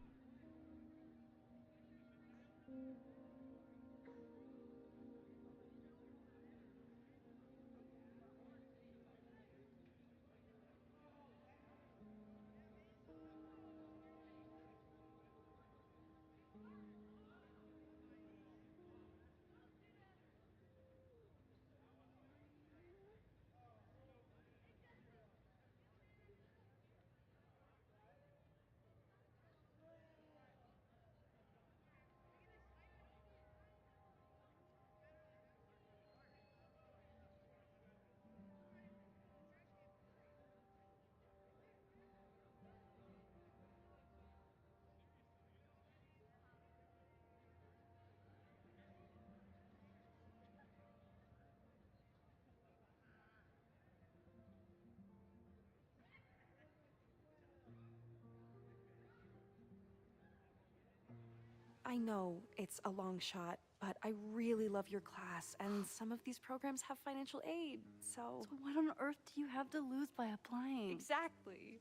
I know it's a long shot, but I really love your class, and some of these programs have financial aid, so... So what on earth do you have to lose by applying? Exactly.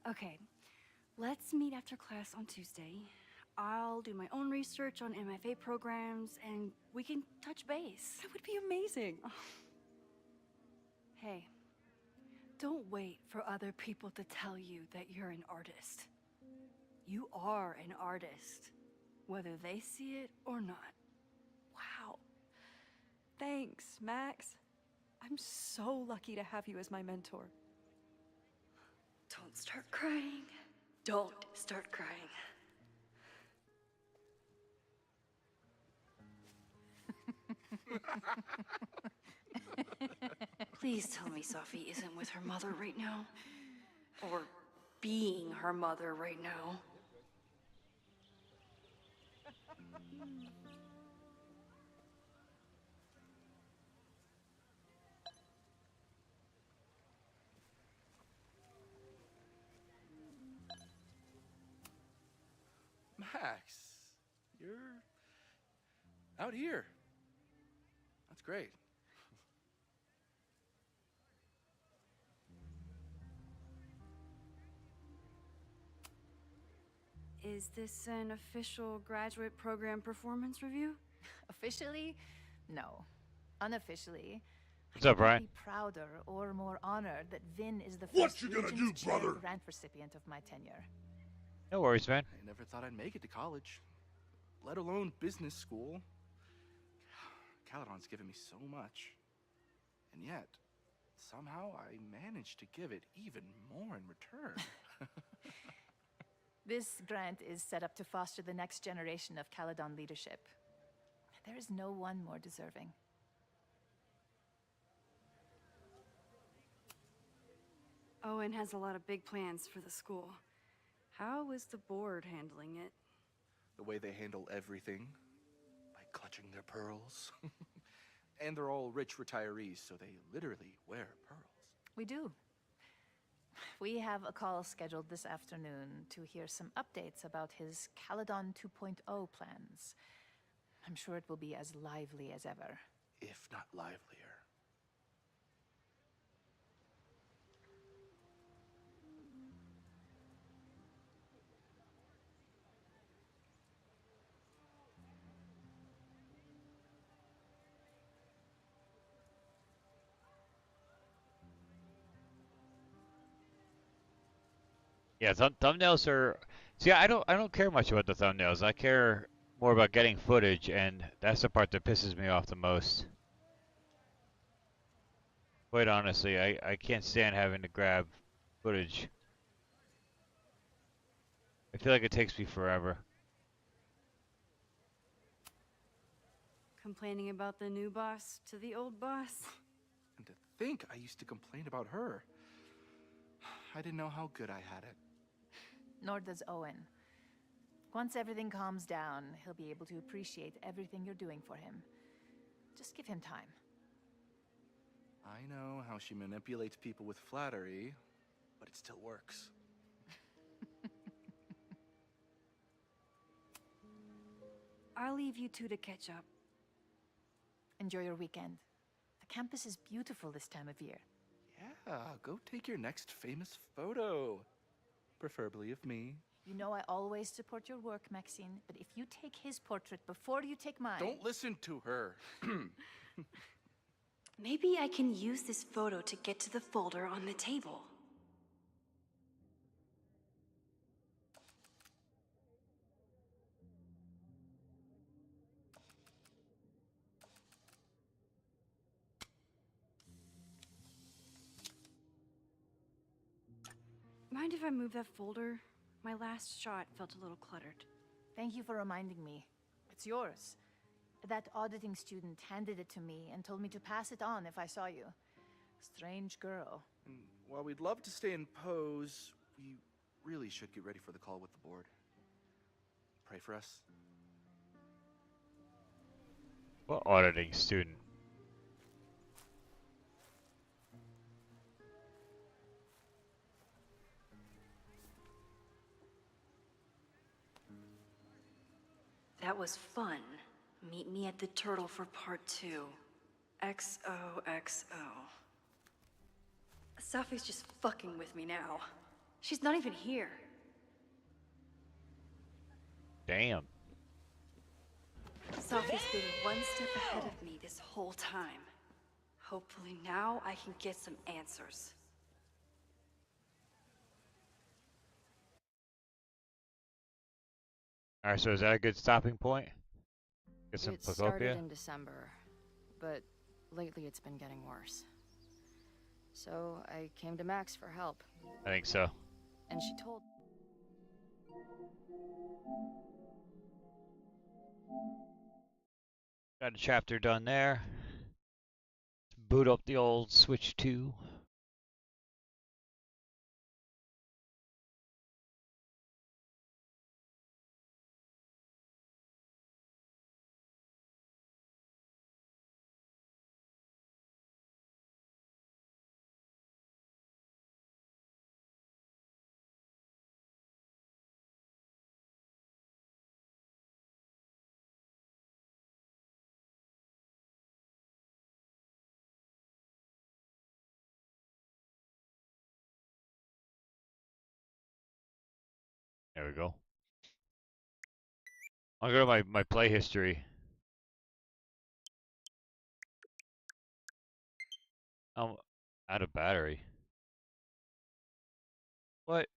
Okay, let's meet after class on Tuesday. I'll do my own research on MFA programs, and we can touch base. That would be amazing. Hey, don't wait for other people to tell you that you're an artist. You are an artist, whether they see it or not. Wow. Thanks, Max. I'm so lucky to have you as my mentor. Don't start crying. Don't start crying. Please tell me Sophie isn't with her mother right now. Or being her mother right now. Max, you're out here. That's great. Is this an official graduate program performance review? Officially? No. Unofficially, What's up, I Brian? couldn't be prouder or more honored that Vin is the What first you gonna Regents do, Chair brother? grant recipient of my tenure. No worries, man. I never thought I'd make it to college, let alone business school. Caledon's given me so much. And yet, somehow I managed to give it even more in return. This grant is set up to foster the next generation of Caledon leadership. There is no one more deserving. Owen has a lot of big plans for the school. How is the board handling it? The way they handle everything, by clutching their pearls. And they're all rich retirees, so they literally wear pearls. We do. We have a call scheduled this afternoon to hear some updates about his Caledon 2.0 plans. I'm sure it will be as lively as ever. If not livelier. Yeah, thumbnails are. See, I don't care much about the thumbnails. I care more about getting footage, and that's the part that pisses me off the most. Quite honestly, I can't stand having to grab footage. I feel like it takes me forever. Complaining about the new boss to the old boss? And to think I used to complain about her. I didn't know how good I had it. Nor does Owen. Once everything calms down, he'll be able to appreciate everything you're doing for him. Just give him time. I know how she manipulates people with flattery, but it still works. I'll leave you two to catch up. Enjoy your weekend. The campus is beautiful this time of year. Yeah, go take your next famous photo. Preferably of me. You know I always support your work, Maxine, but if you take his portrait before you take mine... Don't listen to her. Maybe I can use this photo to get to the folder on the table. Mind if I move that folder? My last shot felt a little cluttered. Thank you for reminding me. It's yours. That auditing student handed it to me and told me to pass it on if I saw you. Strange girl. And while we'd love to stay in pose, we really should get ready for the call with the board. Pray for us. What auditing student? That was fun. Meet me at the Turtle for part 2. XOXO. Sophie's just fucking with me now. She's not even here. Damn. Sophie's been one step ahead of me this whole time. Hopefully now I can get some answers. Alright, so is that a good stopping point? Get some It started Pokopia? in December, but lately it's been getting worse. So I came to Max for help, I think so. and she told... Got a chapter done there. boot up the old Switch 2. There we go. I'll go to my play history. I'm out of battery. What?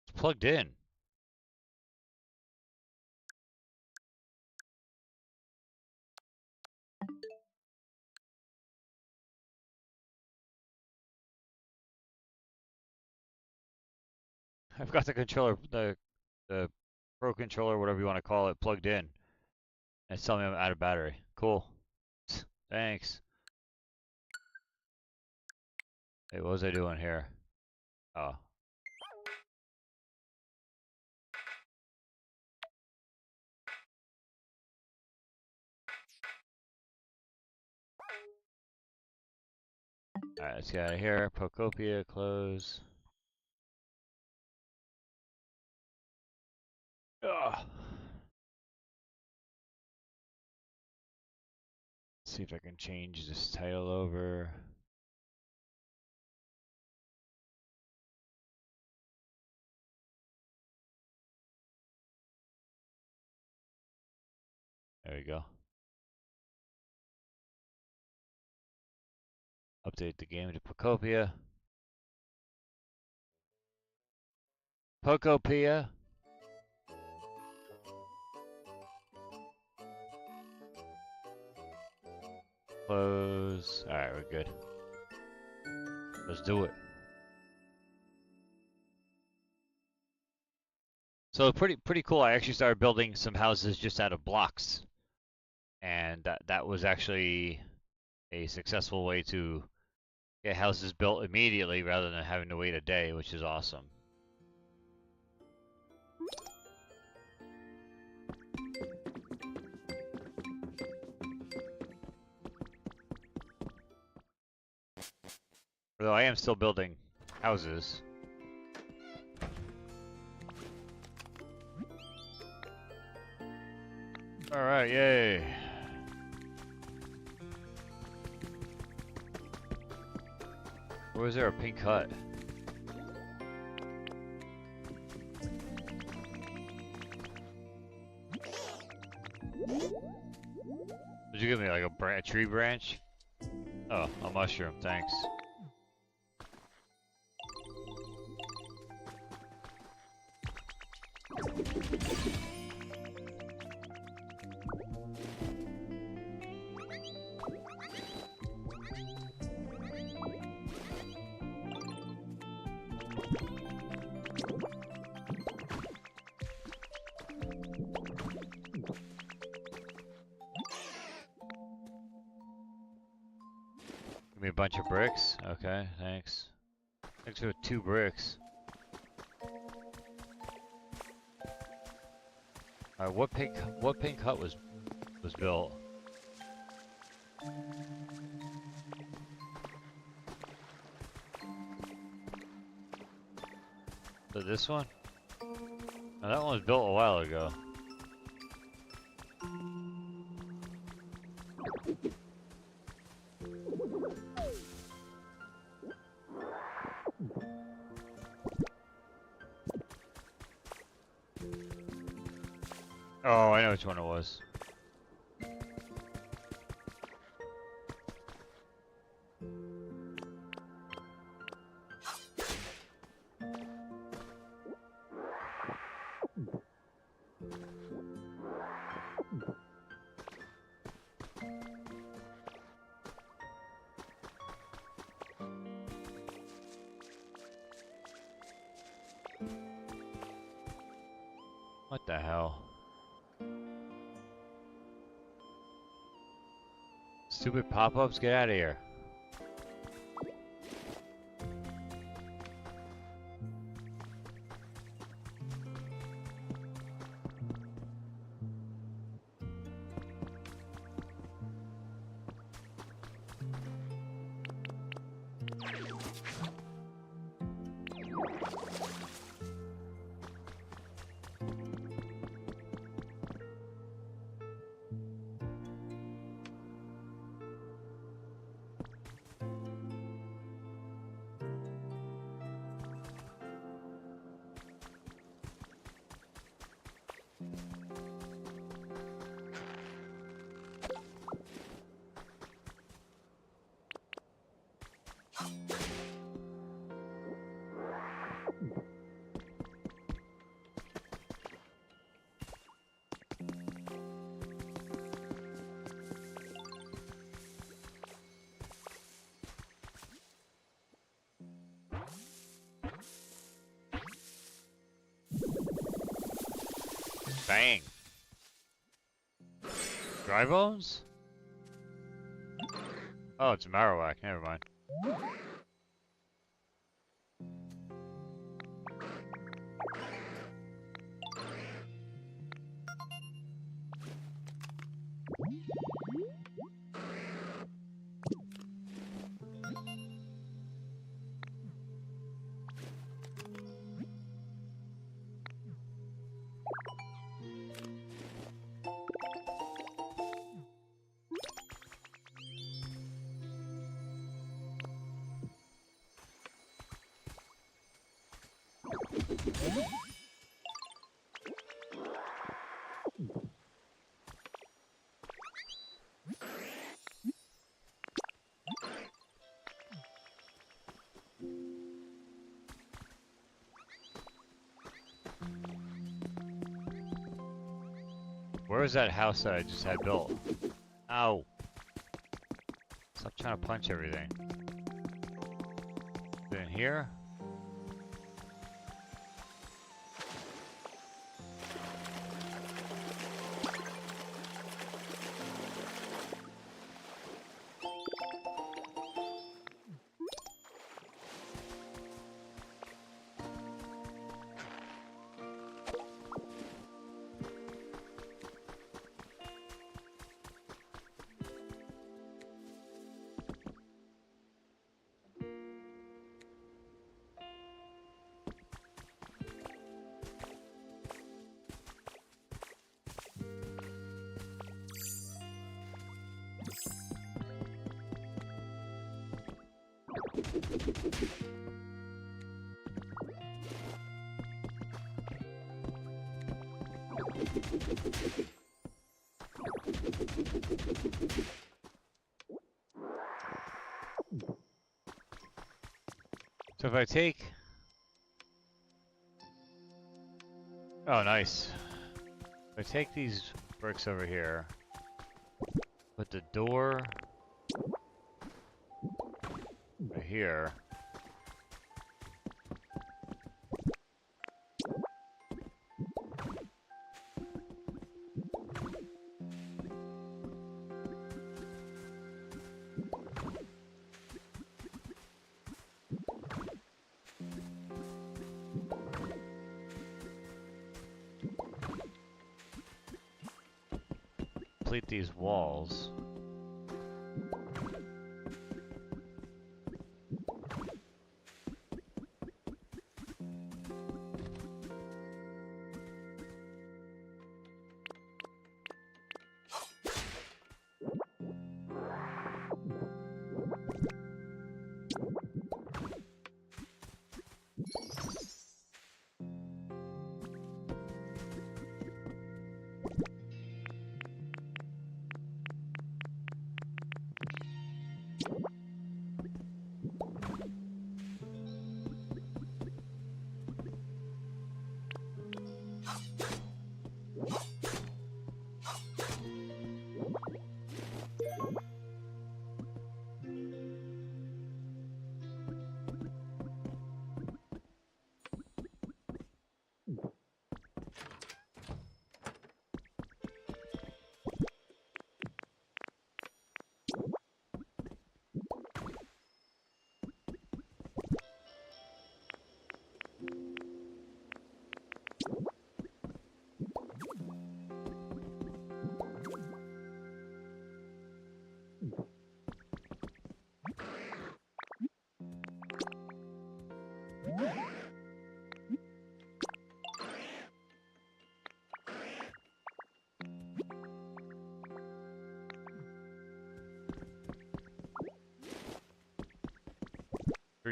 It's plugged in. I've got the controller, the Pro controller, whatever you want to call it, plugged in. And it's telling me I'm out of battery. Cool. Thanks. Hey, what was I doing here? Oh. Alright, let's get out of here. Pokopia, close. Ugh. See if I can change this title over. There we go. Update the game to Pokopia. Pokopia. Close. Alright, we're good. Let's do it. So pretty cool. I actually started building some houses just out of blocks. And that was actually a successful way to get houses built immediately rather than having to wait a day, which is awesome. Although I am still building houses. Alright, yay. Or is there a pink hut? Did you give me like a tree branch? Oh, a mushroom, thanks. Give me a bunch of bricks? Okay, thanks. Thanks for 2 bricks. Alright, what pink hut was built? So this one? Oh, that one was built a while ago. Oh, I know which one it was. What the hell? Stupid pop-ups, get out of here. Bang. Dry bones? Oh, it's Marowak. Never mind. Where is that house that I just had built? Ow. Stop trying to punch everything. Is it in here? So if I take... Oh, nice. If I take these bricks over here, put the door right here. Complete these walls.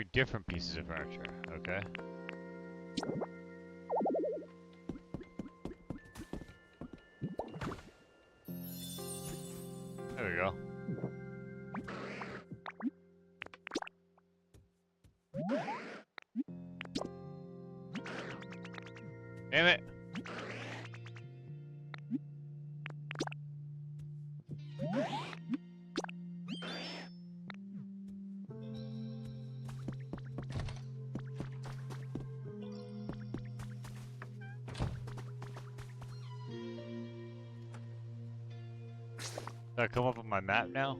3 different pieces of furniture. Okay. There we go. Damn it! Did I come up with my map now?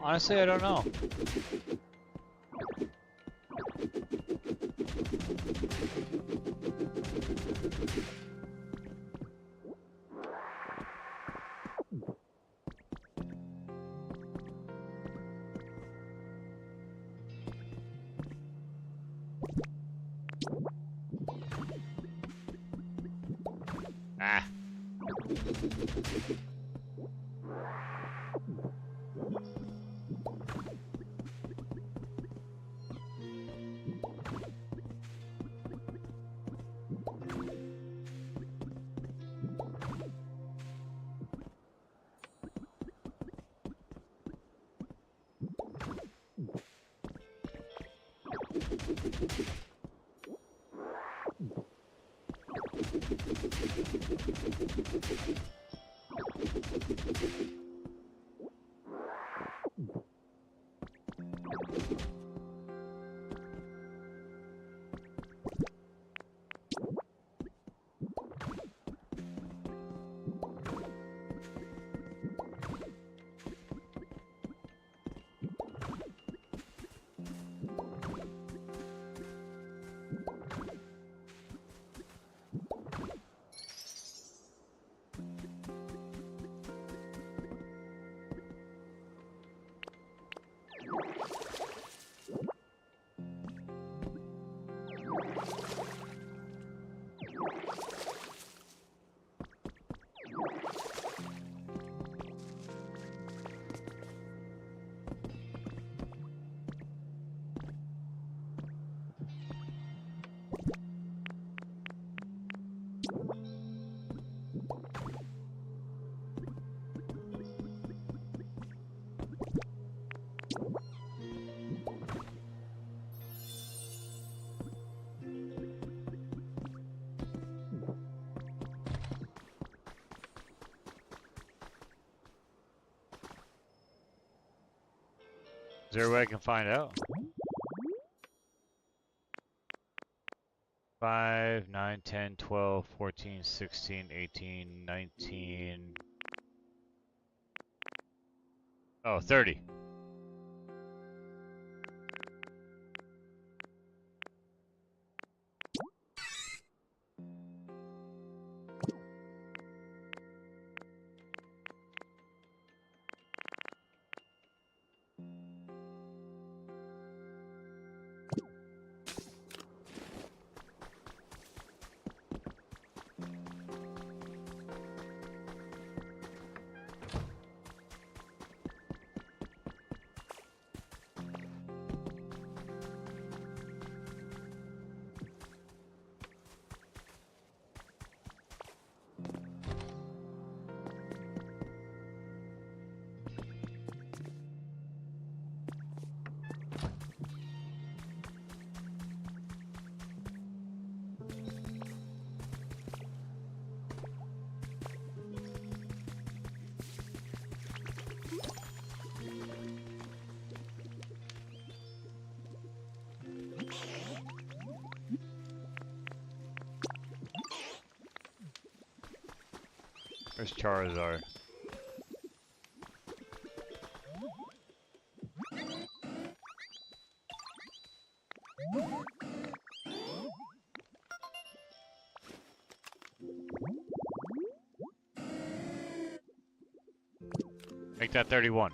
Honestly, I don't know. Ah. Is there a way I can find out? 5, 9, 10, 12, 14, 16, 18, 19... Oh, 30. Where's Charizard? Make that 31.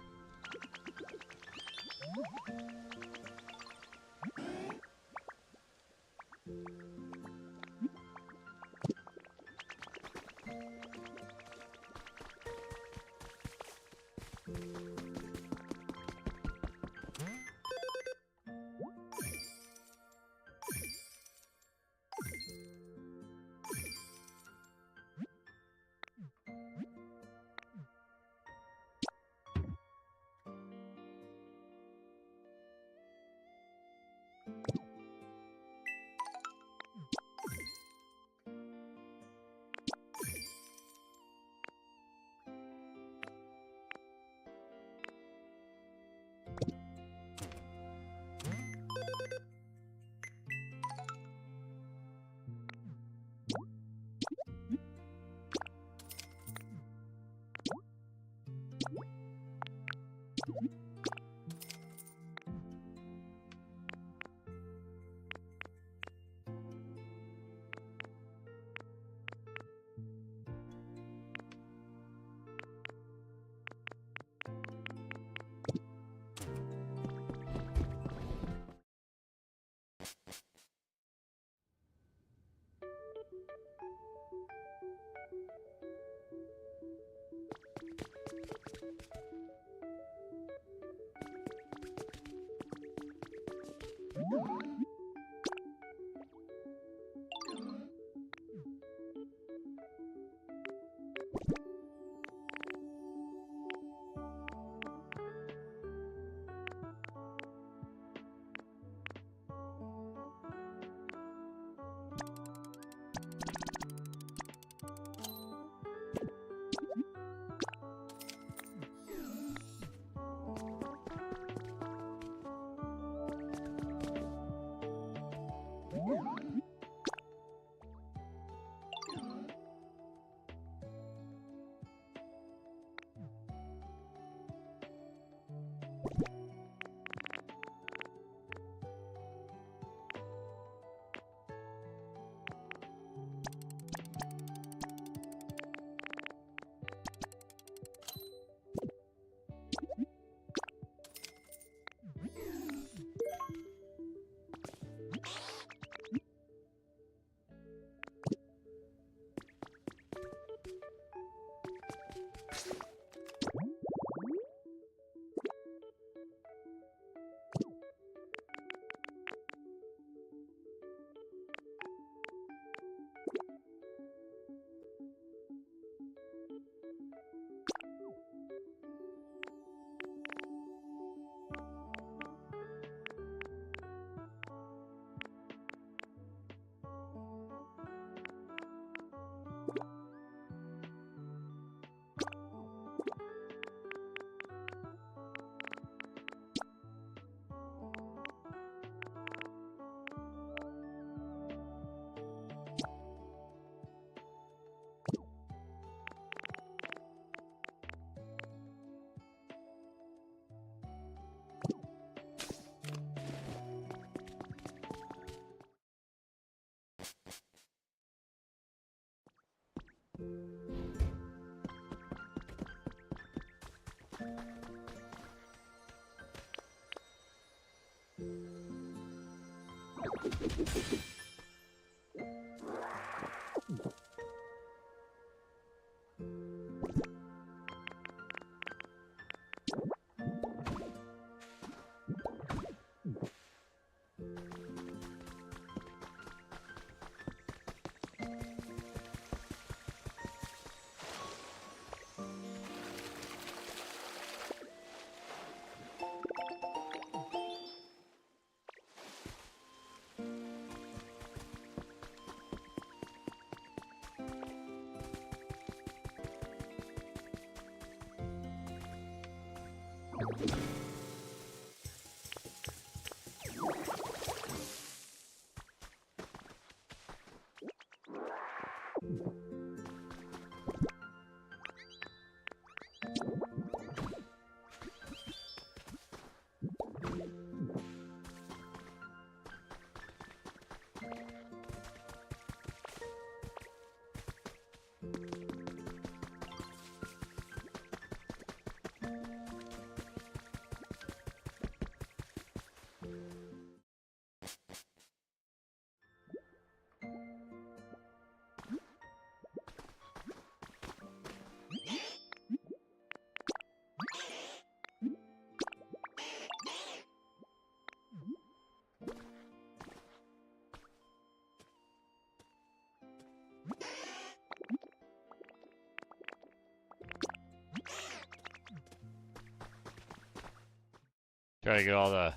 Try to get all the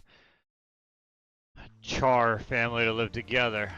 Char family to live together.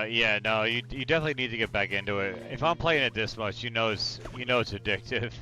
Yeah, no, you definitely need to get back into it. If I'm playing it this much, you know it's addictive.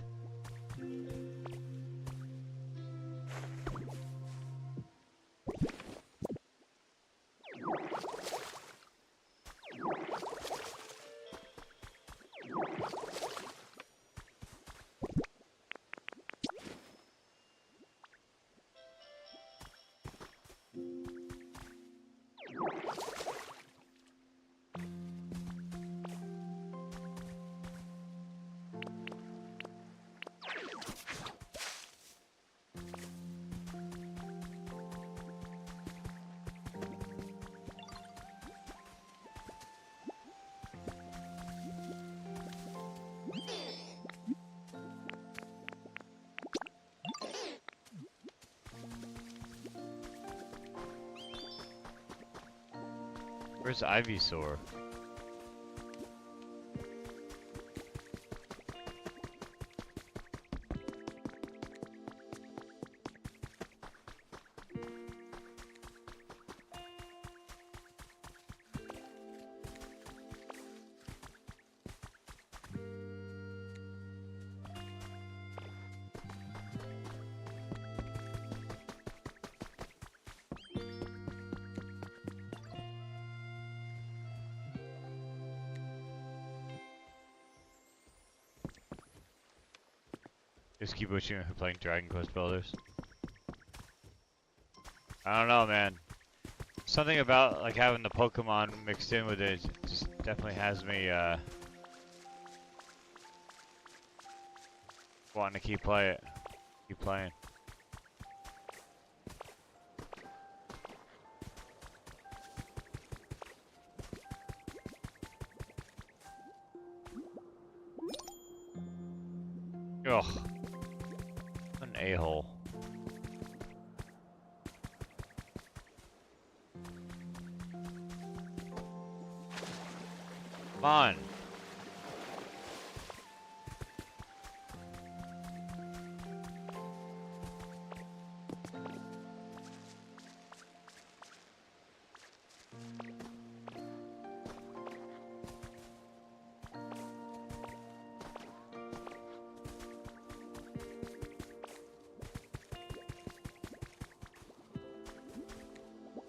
Where's Ivysaur? Just keep wishing for playing Dragon Quest Builders. I don't know, man. Something about like having the Pokemon mixed in with it just definitely has me wanting to keep playing. Ugh. An a-hole. Come on.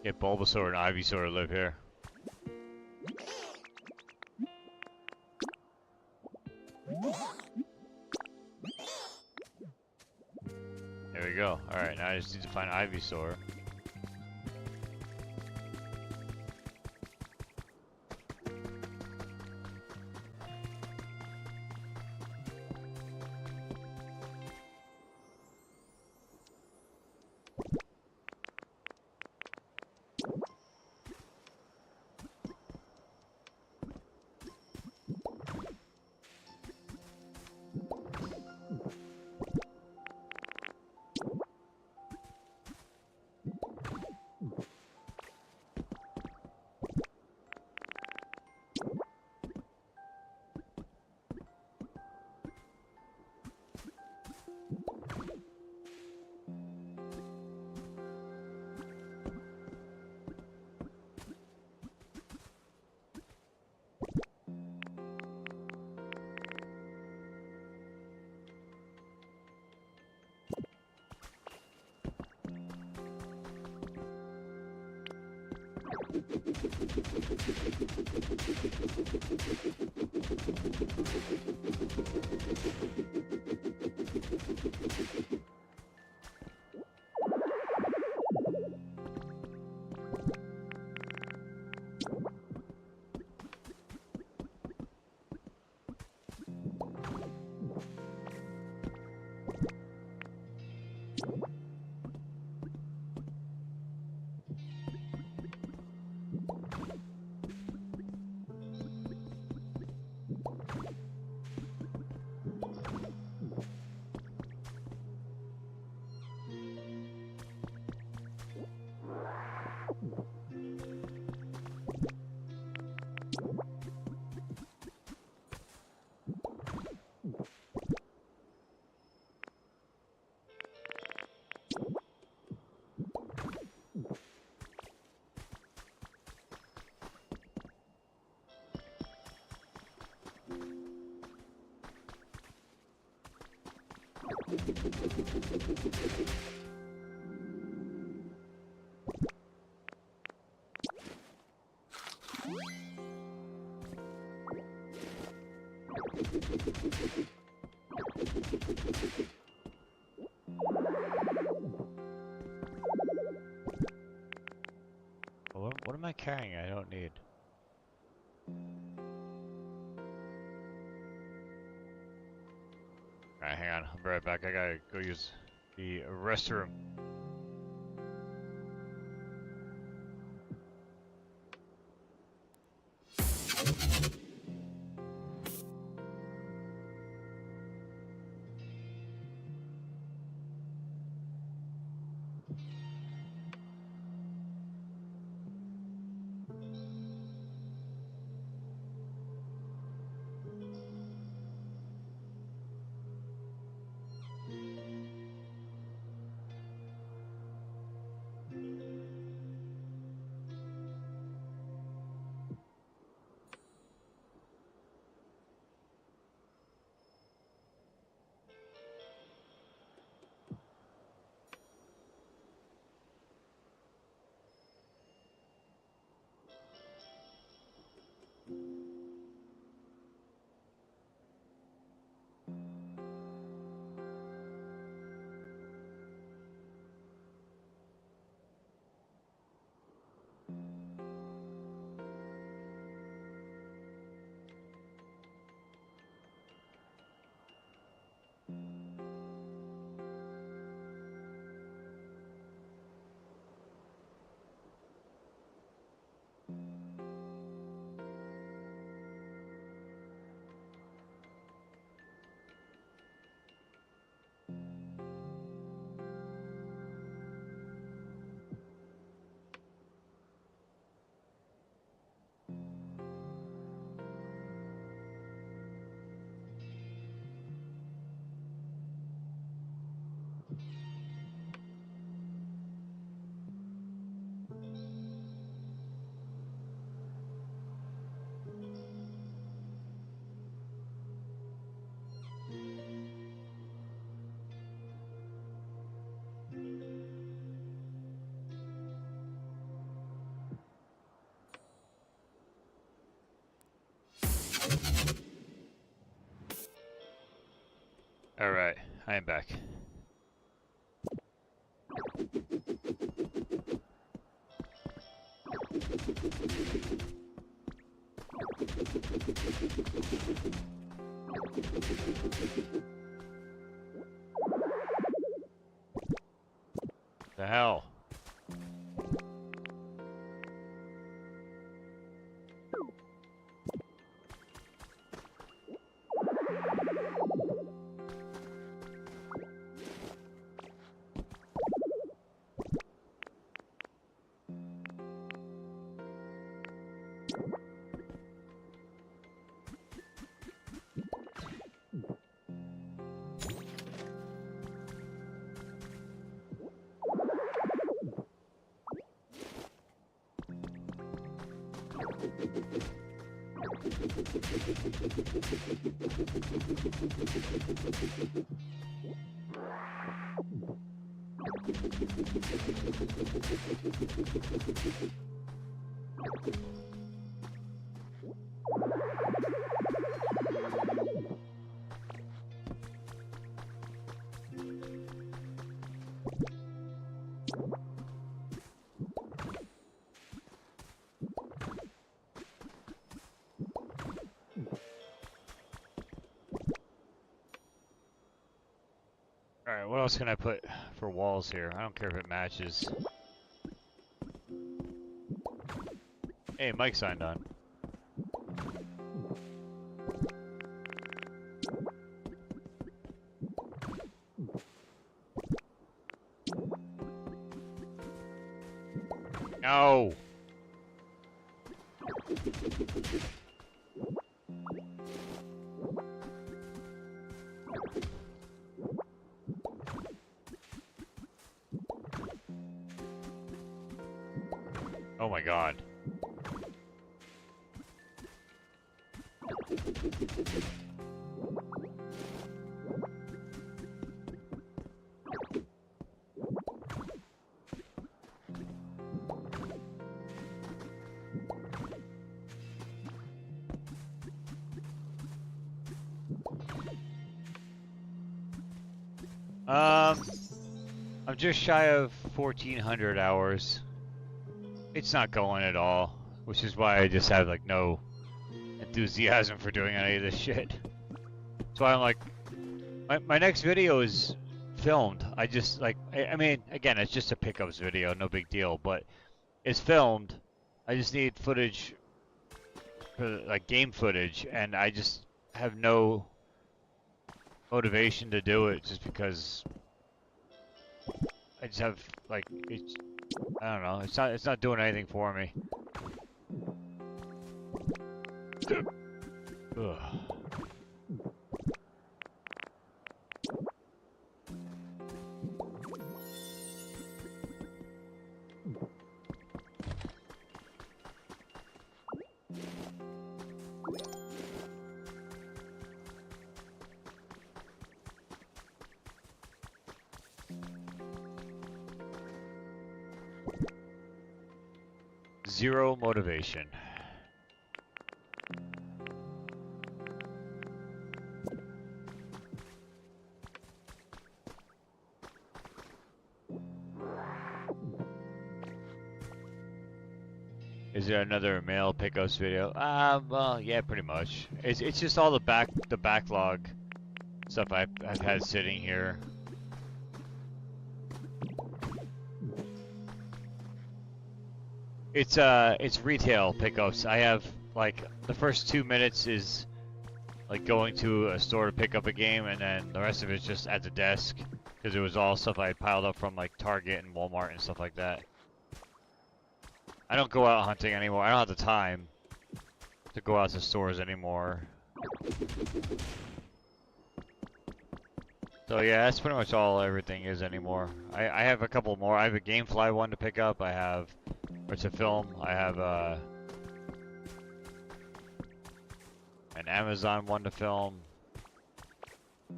Get Bulbasaur and Ivysaur to live here. There we go. Alright, now I just need to find Ivysaur. What am I carrying? I don't need. Alright, hang on. I'll be right back. I gotta go use the restroom. Alright, I am back. The hell? Alright, what else can I put for walls here? I don't care if it matches. Hey, Mike signed on. No! Oh my god. I'm just shy of 1,400 hours. It's not going at all, which is why I just have like no enthusiasm for doing any of this shit. So I'm like, my next video is filmed. I just like, I mean, again, it's just a pickups video, no big deal, but it's filmed. I just need footage, for like game footage, and I just have no motivation to do it just because I just have like, it's, I don't know, it's not doing anything for me. Ugh. Zero motivation. Is there another mail pickups video? Well, yeah, pretty much. It's just all the backlog stuff I've had sitting here. It's retail pickups. I have like the first 2 minutes is like going to a store to pick up a game, and then the rest of it's just at the desk because it was all stuff I had piled up from like Target and Walmart and stuff like that. I don't go out hunting anymore. I don't have the time to go out to stores anymore. So yeah, that's pretty much all everything is anymore. I have a couple more. I have a GameFly one to pick up. I have, or to film. I have an Amazon one to film.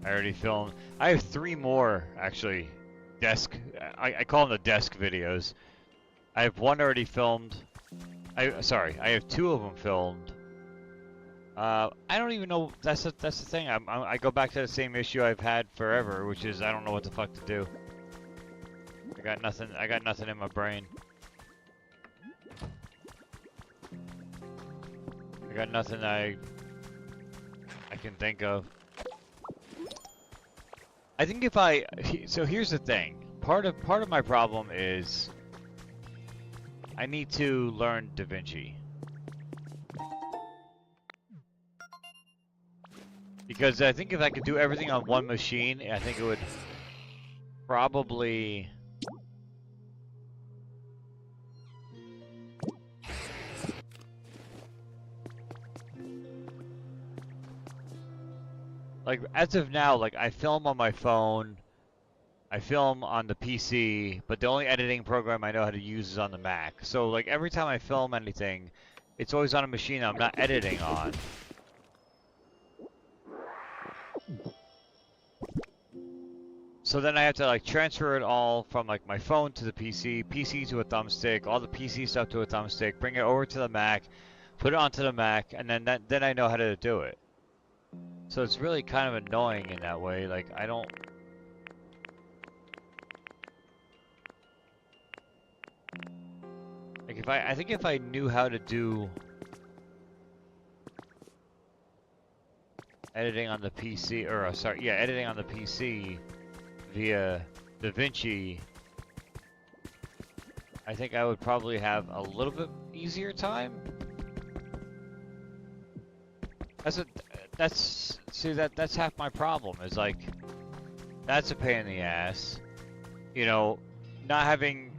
I already filmed. I have 3 more actually. Desk. I call them the desk videos. I have 1 already filmed. I have 2 of them filmed. I don't even know. That's the thing. I go back to the same issue I've had forever, which is I don't know what the fuck to do. I got nothing in my brain. I got nothing I can think of. I think if so here's the thing. Part of my problem is I need to learn DaVinci. Because I think if I could do everything on one machine, I think it would probably like as of now, like I film on my phone, I film on the PC, but the only editing program I know how to use is on the Mac. So like every time I film anything, it's always on a machine I'm not editing on. So then I have to like transfer it all from like my phone to the PC, PC to a thumbstick, all the PC stuff to a thumbstick, bring it over to the Mac, put it onto the Mac, and then I know how to do it. So it's really kind of annoying in that way. Like I don't. Like I think if I knew how to do editing on the PC, or editing on the PC via DaVinci, I think I would probably have a little bit easier time. That's half my problem, is like, that's a pain in the ass. You know, not having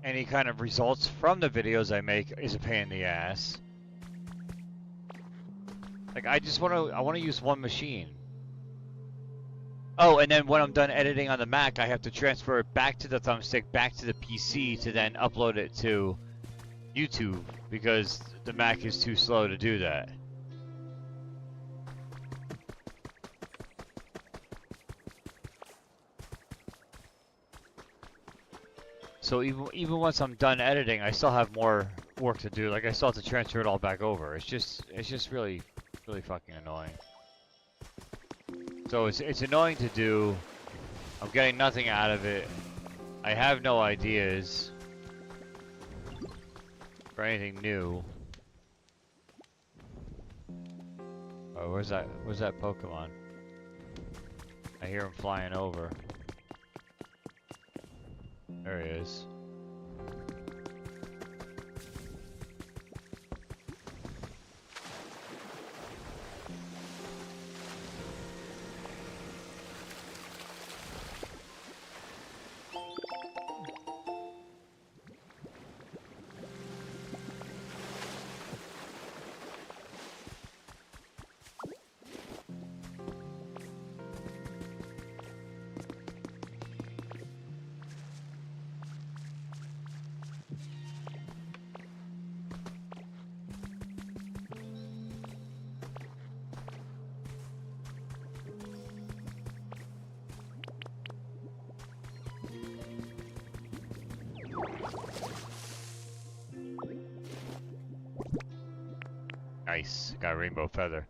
any kind of results from the videos I make is a pain in the ass. Like I want to use one machine. Oh, and then when I'm done editing on the Mac, I have to transfer it back to the thumbstick, back to the PC to then upload it to YouTube because the Mac is too slow to do that. So even once I'm done editing, I still have more work to do. Like I still have to transfer it all back over. It's just really fucking annoying. So it's annoying to do. I'm getting nothing out of it. I have no ideas for anything new. Oh, where's that Pokemon? I hear him flying over. There he is. Nice, got a rainbow feather.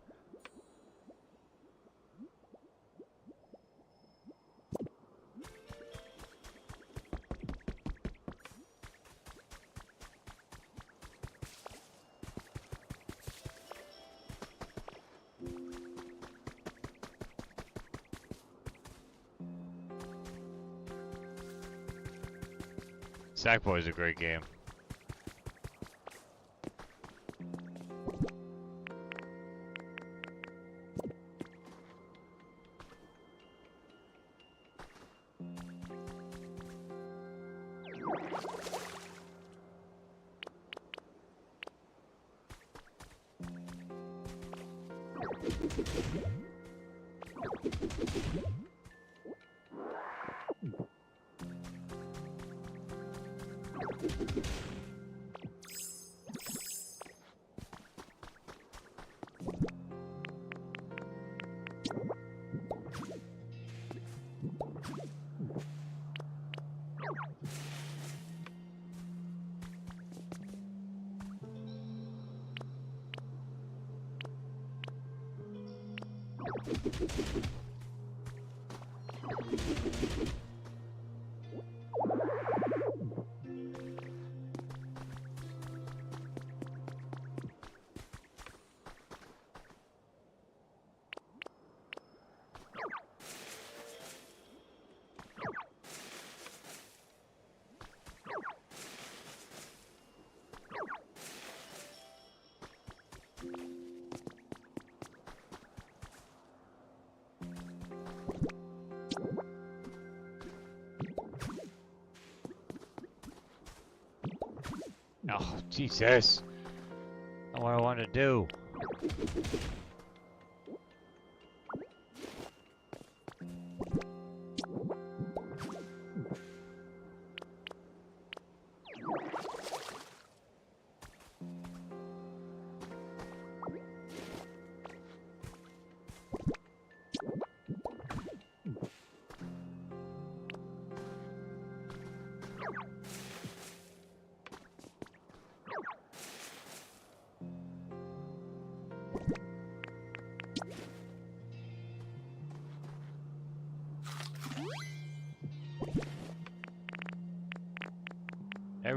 Sackboy is a great game. Oh, Jesus. Not what I want to do.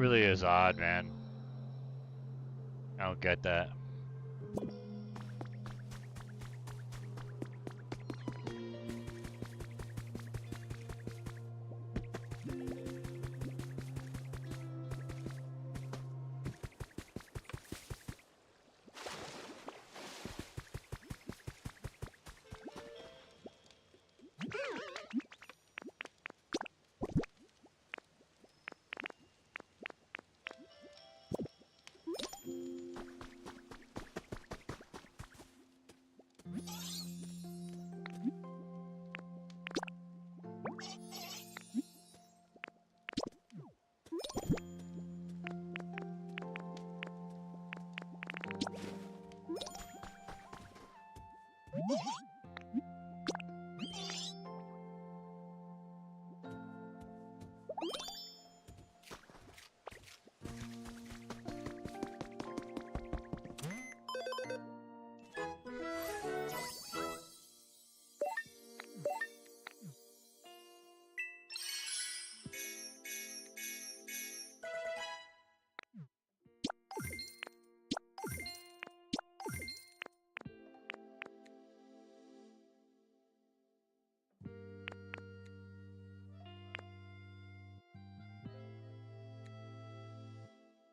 really is odd, man. I don't get that.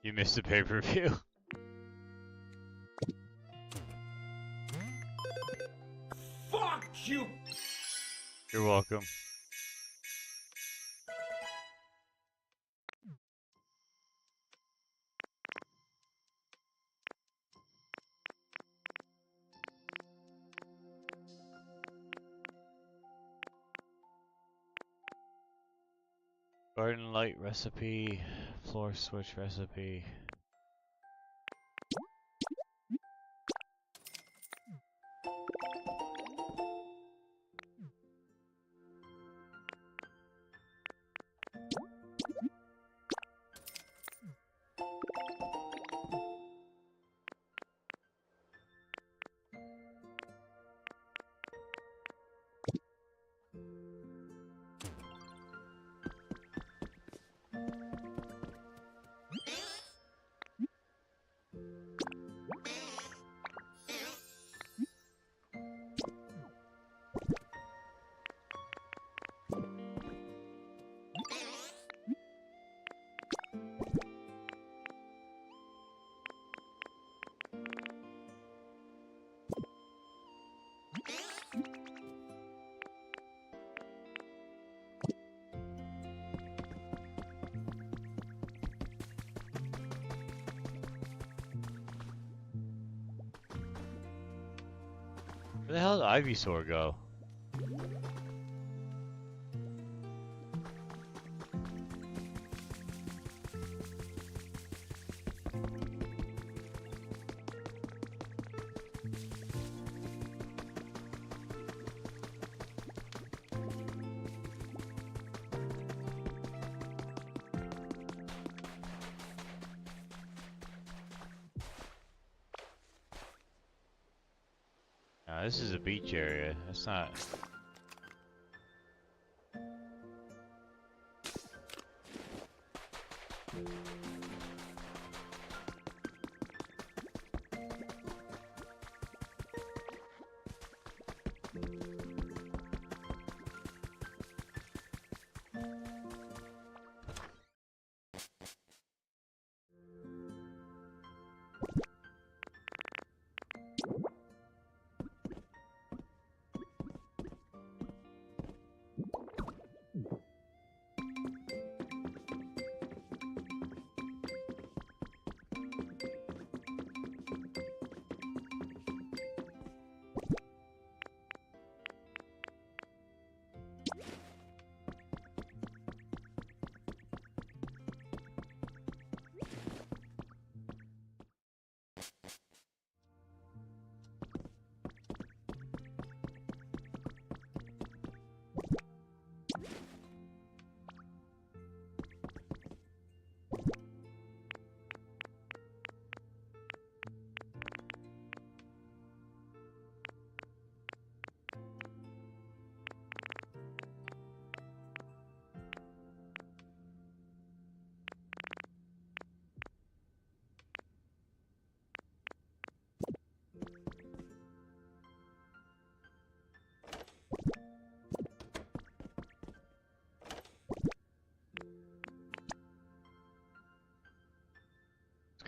You missed the pay-per-view. Fuck you! You're welcome. Garden light recipe, floor switch recipe. Where the hell did Ivysaur go? This is a beach area. That's not.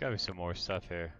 Gotta be some more stuff here.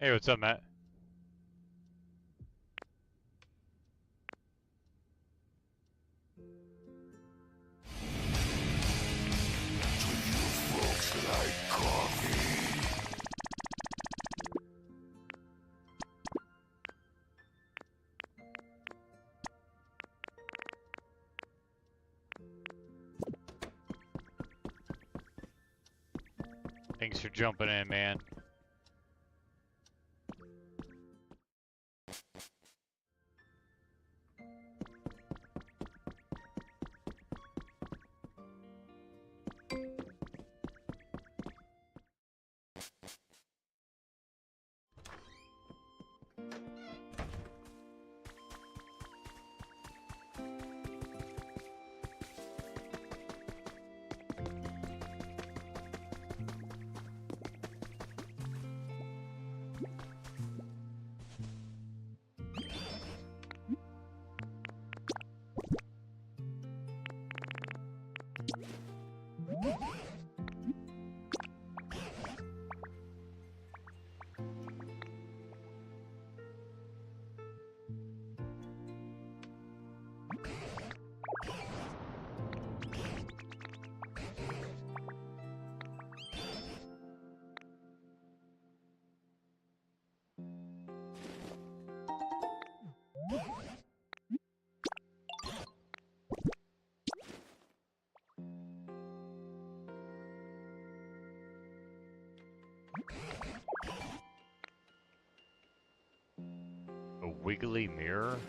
Hey, what's up, Matt? Thanks for jumping in, man. A wiggly mirror?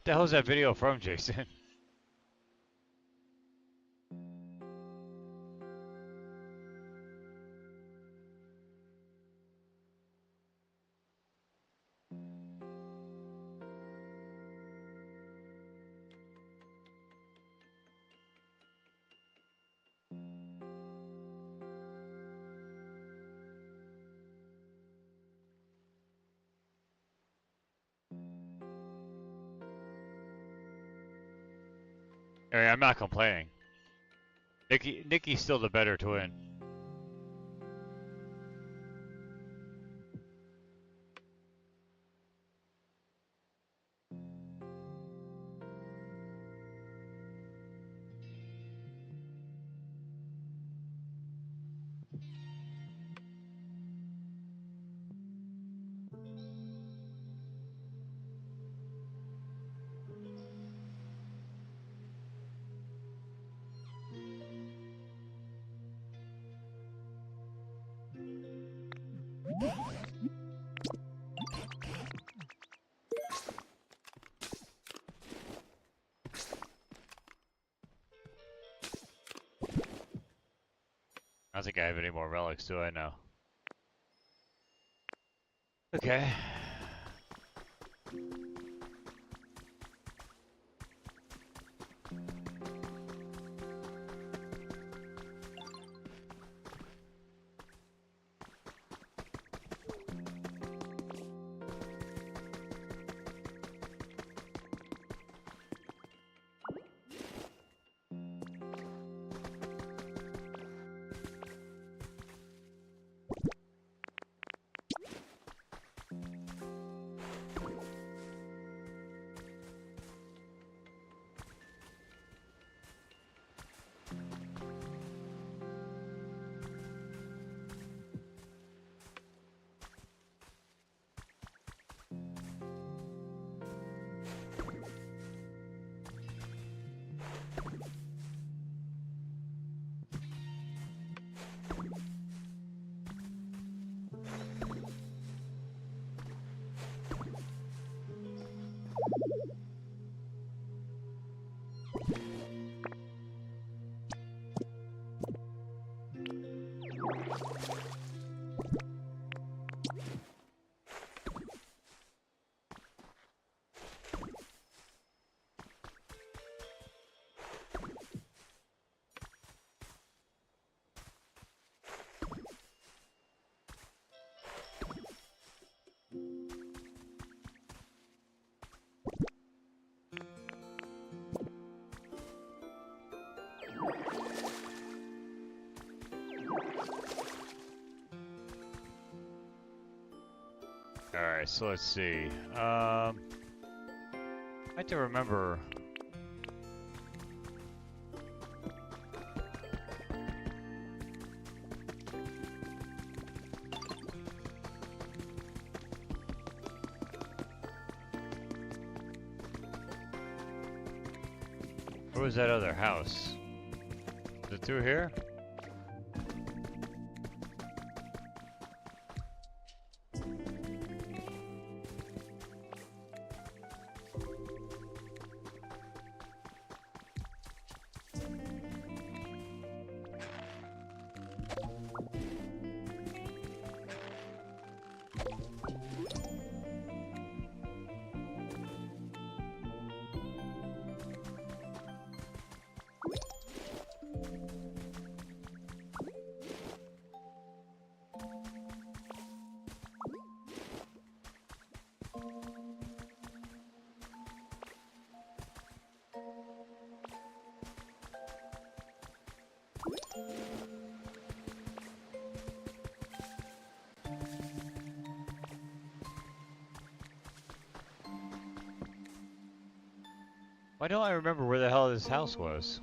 The hell's that video from, Jason? I mean, I'm not complaining. Nikki's still the better twin. don't think I have any more relics, do I? No. Okay. Alright, so let's see. I have to remember. Where was that other house? Is it through here? Why don't I remember where the hell this house was?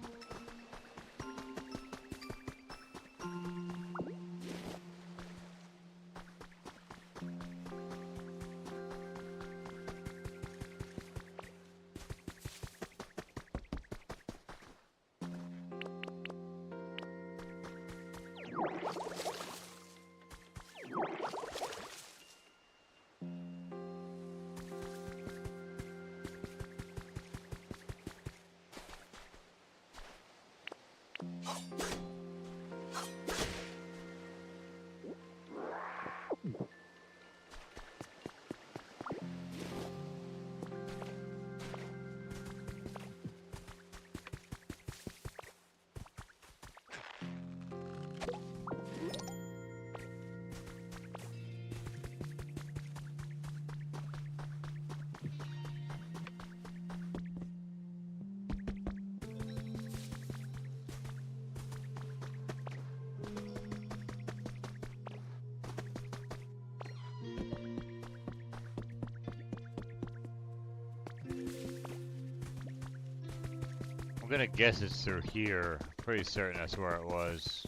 I'm gonna guess it's through here. Pretty certain that's where it was.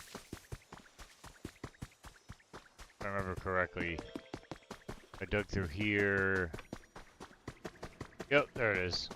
If I remember correctly. I dug through here. Yep, there it is.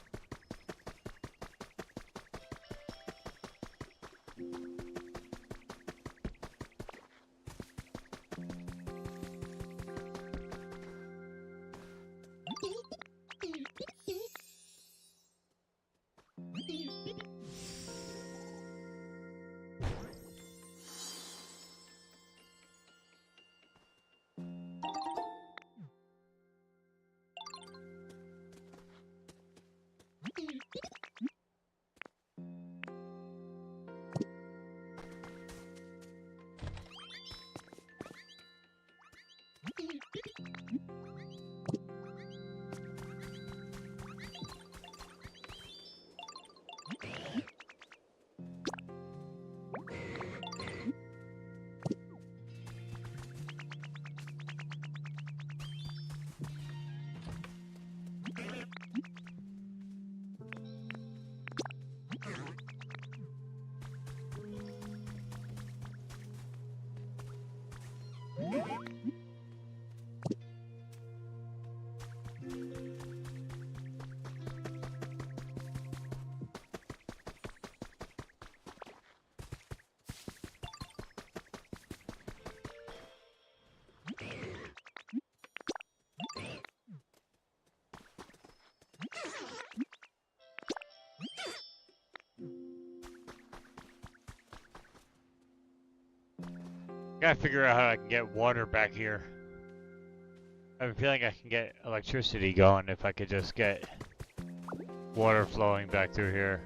Gotta figure out how I can get water back here. I have a feeling I can get electricity going if I could just get water flowing back through here.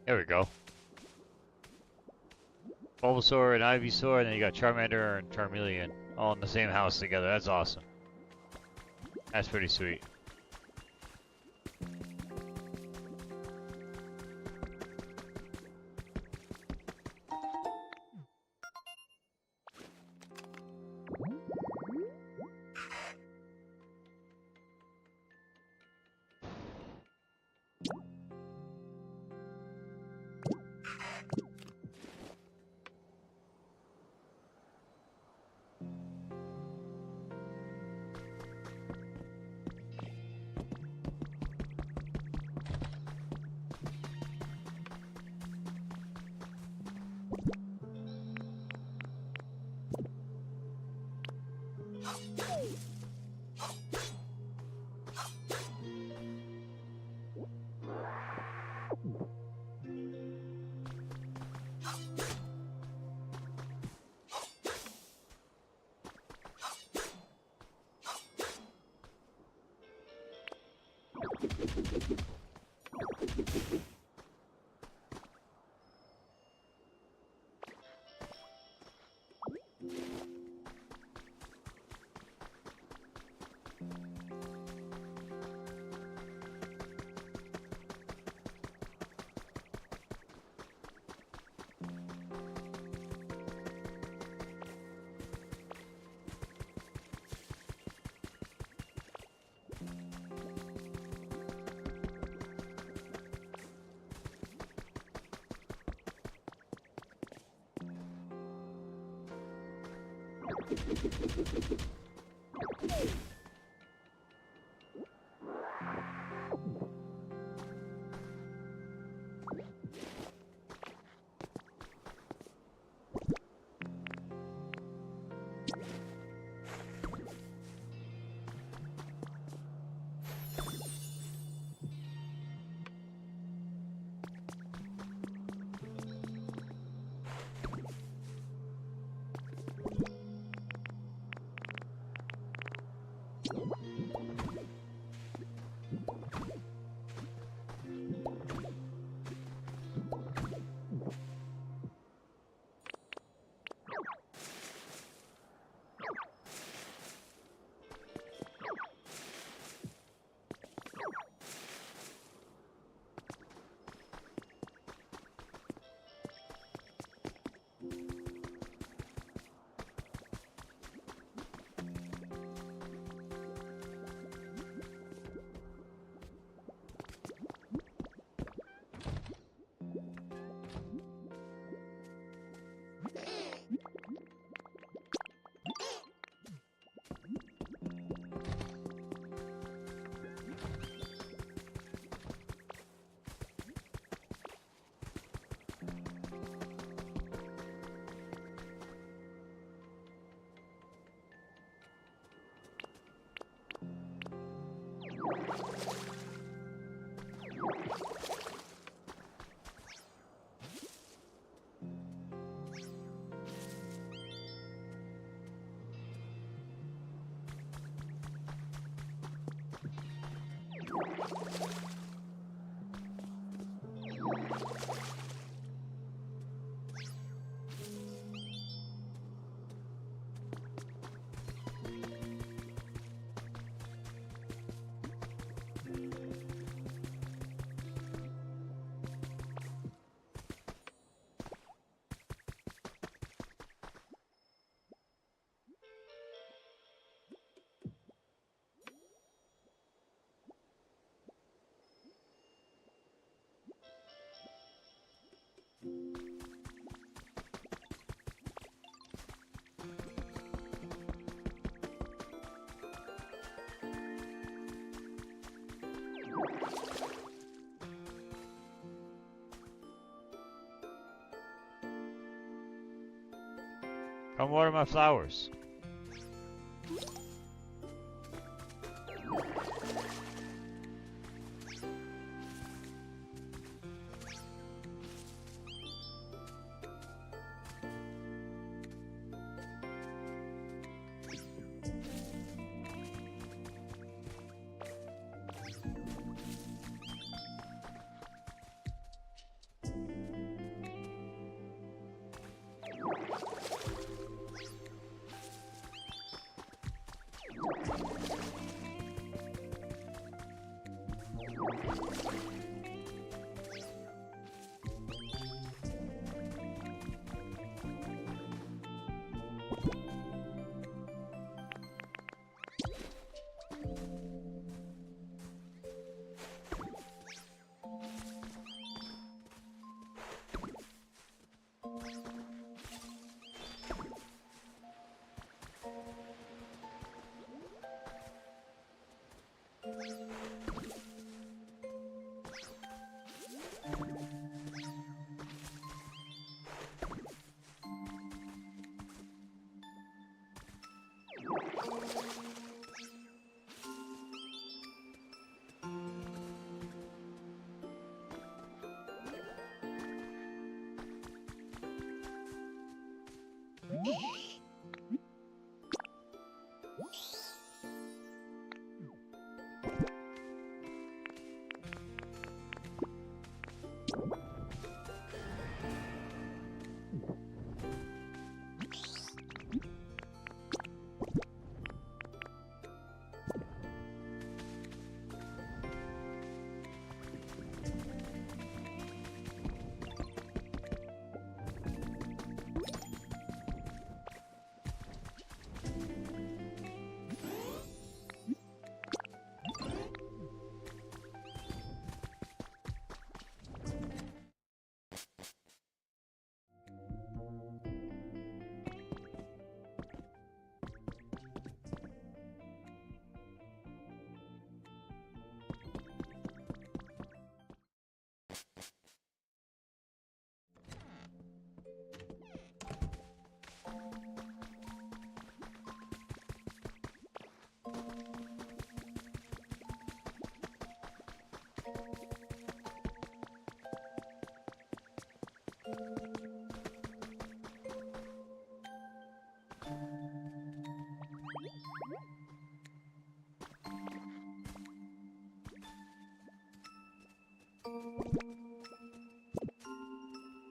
There we go. Bulbasaur and Ivysaur, and then you got Charmander and Charmeleon all in the same house together. That's awesome. That's pretty sweet. Come water my flowers.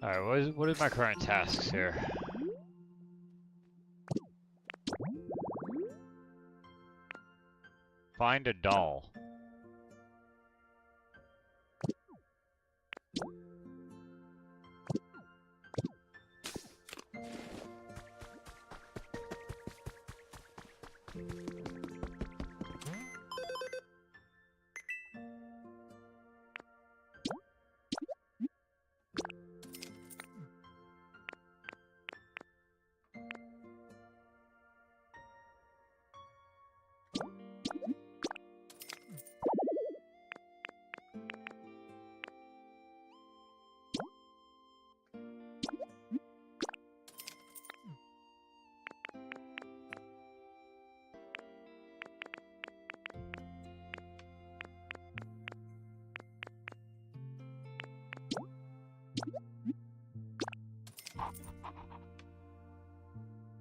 Alright, what is my current tasks here? Find a doll.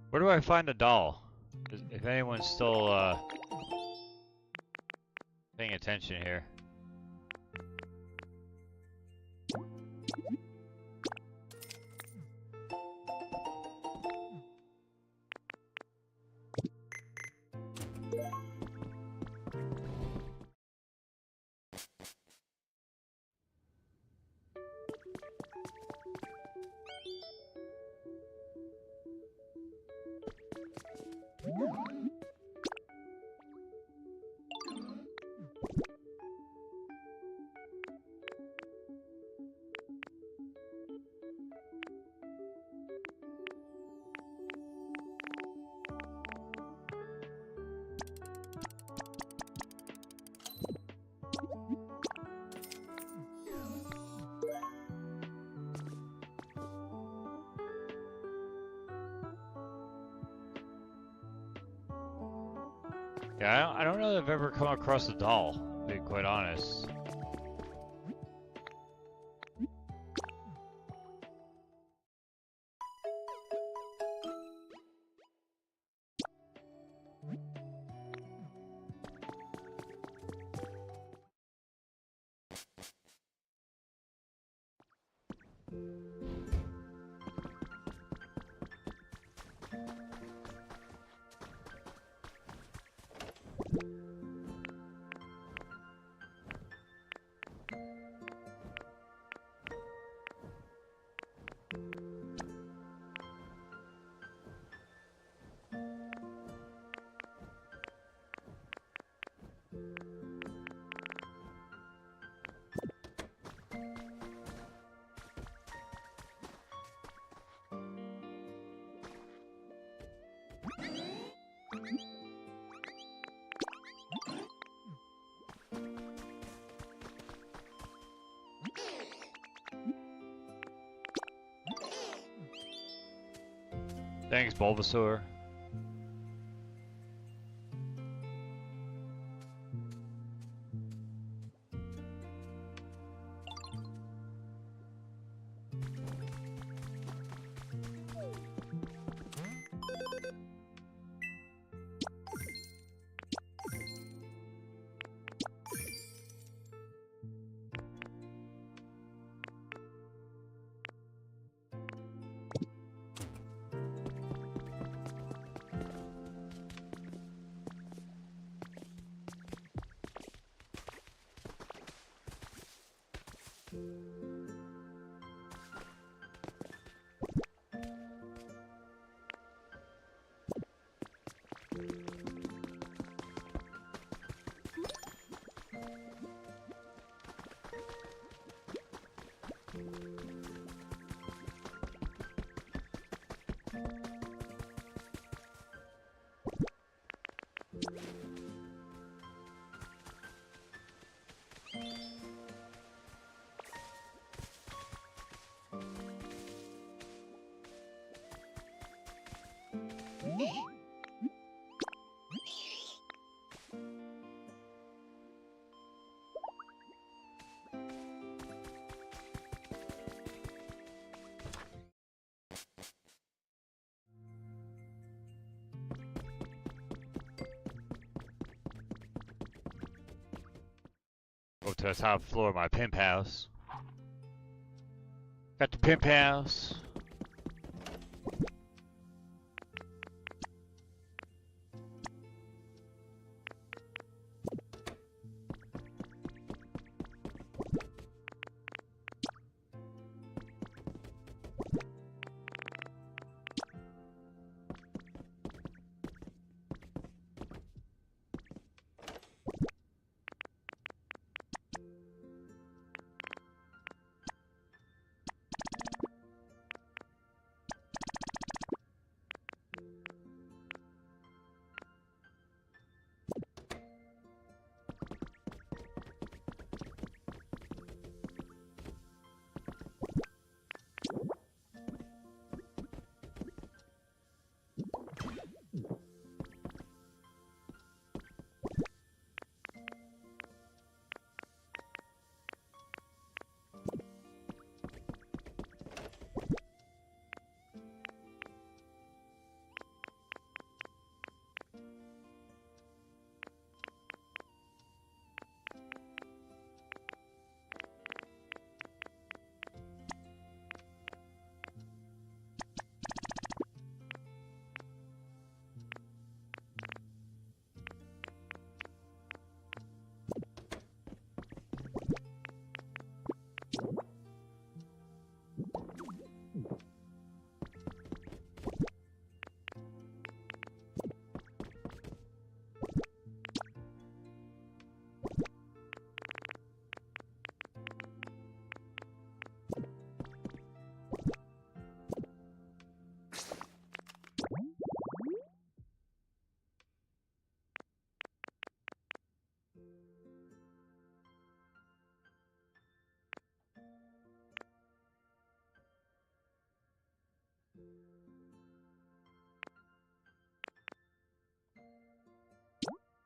Where do I find a doll? If anyone's still paying attention here. Yeah, I don't know that I've ever come across a doll, to be quite honest. Thanks, Bulbasaur. Go to the top floor of my pimp house. Got the pimp house.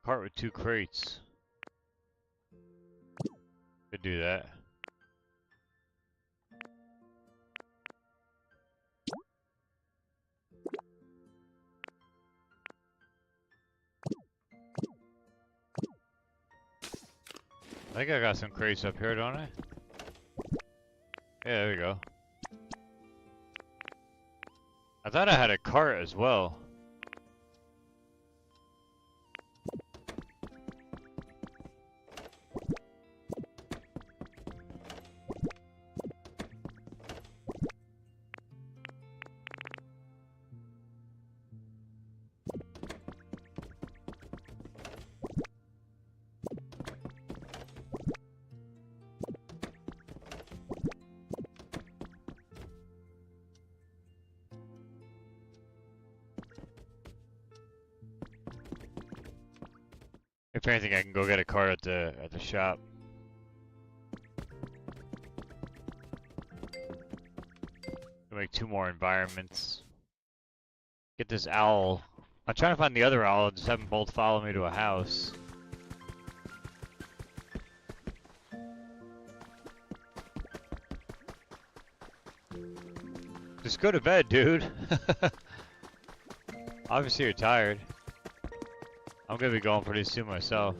Cart with 2 crates. Could do that. I think I got some crates up here, don't I? Yeah, there we go. I thought I had a cart as well. If anything, I can go get a cart at the shop. Make 2 more environments. Get this owl. I'm trying to find the other owl and just have them both follow me to a house. Just go to bed, dude. Obviously you're tired. I'm gonna be going pretty soon myself.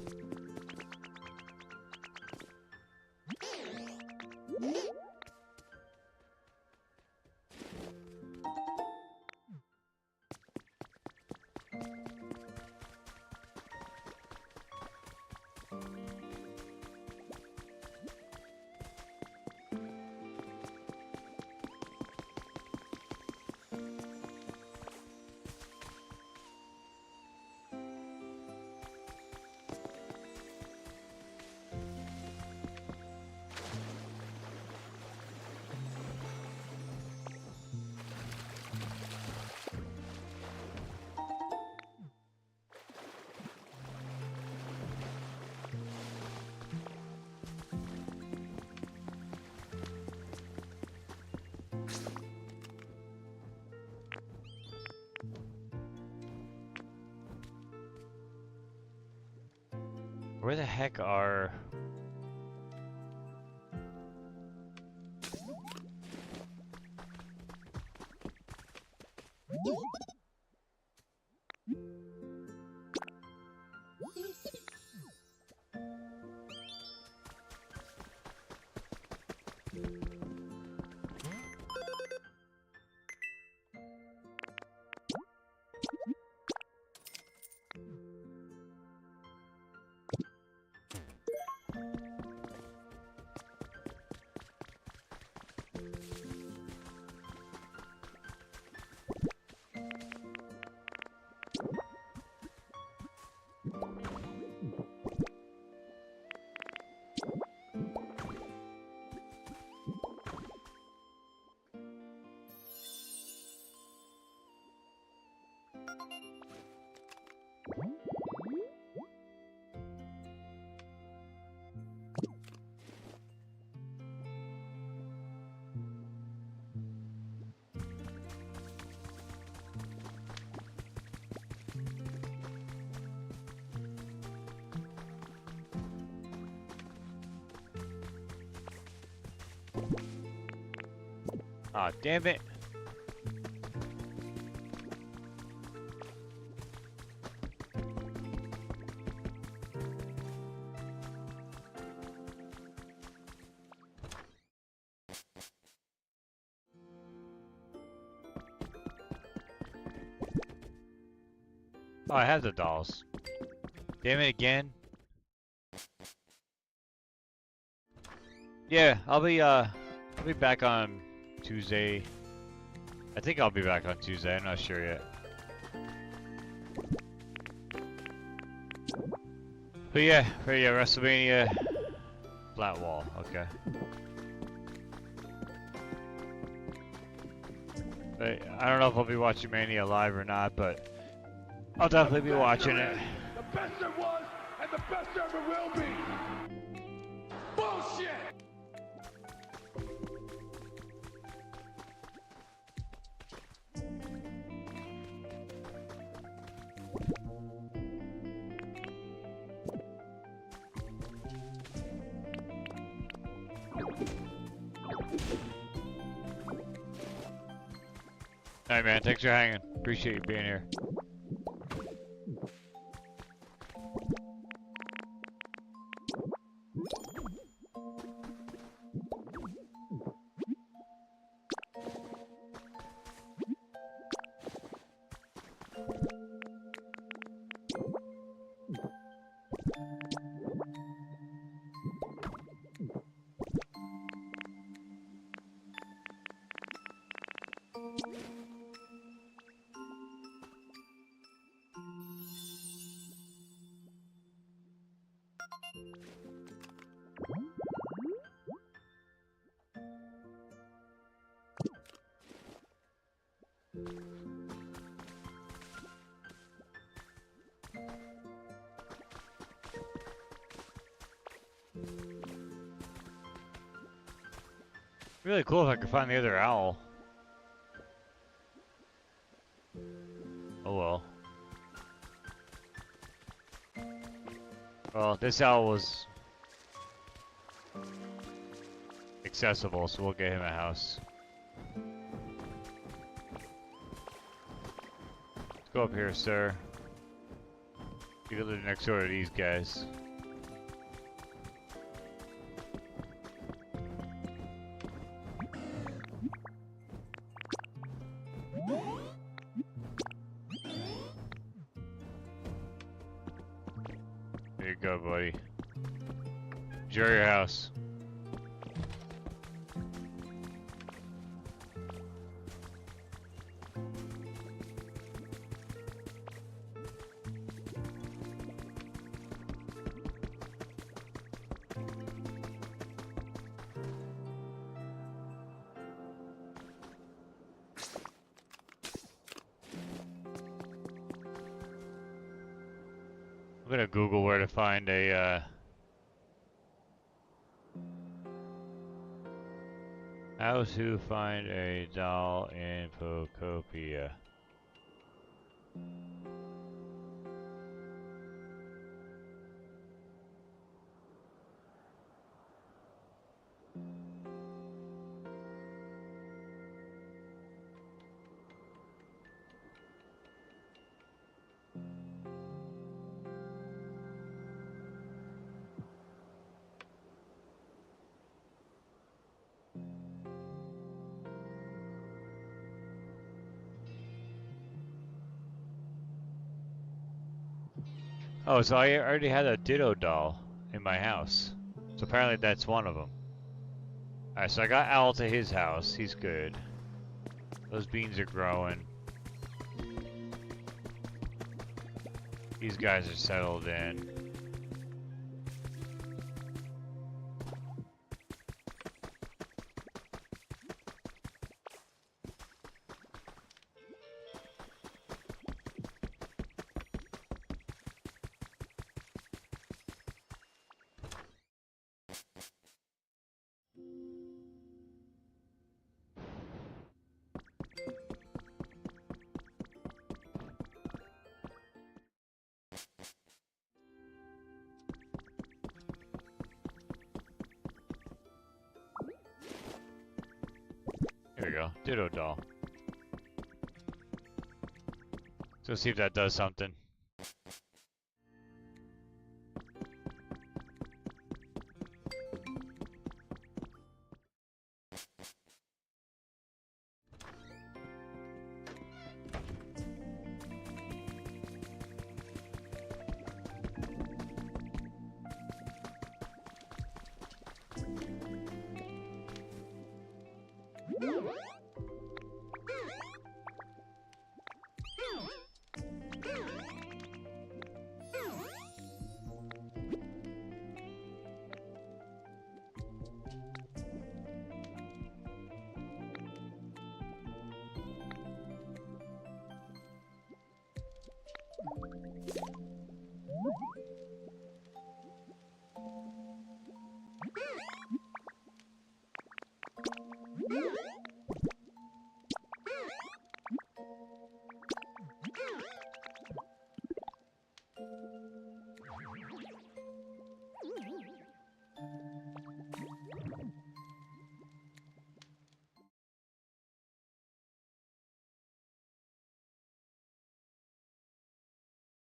Where the heck are... Aw, damn it. Oh, I have the dolls. Damn it again. Yeah, I'll be back on Tuesday. I think I'll be back on Tuesday. I'm not sure yet. But yeah, WrestleMania flat wall. Okay. But I don't know if I'll be watching Mania live or not, but I'll definitely be watching it. The best there was, and the best there ever will be. Bullshit! Alright, man. Thanks for hanging. Appreciate you being here. Really cool if I could find the other owl. Oh well. Well, this owl was accessible, so we'll get him a house. Let's go up here, sir. You can live next door to these guys. There you go, buddy. Enjoy your house. I'm gonna Google where to find a how to find a doll in Pokopia. Oh, so I already had a Ditto doll in my house. So apparently that's one of them. Alright, so I got Owl to his house. He's good. Those beans are growing. These guys are settled in. go. Ditto doll. So let's see if that does something.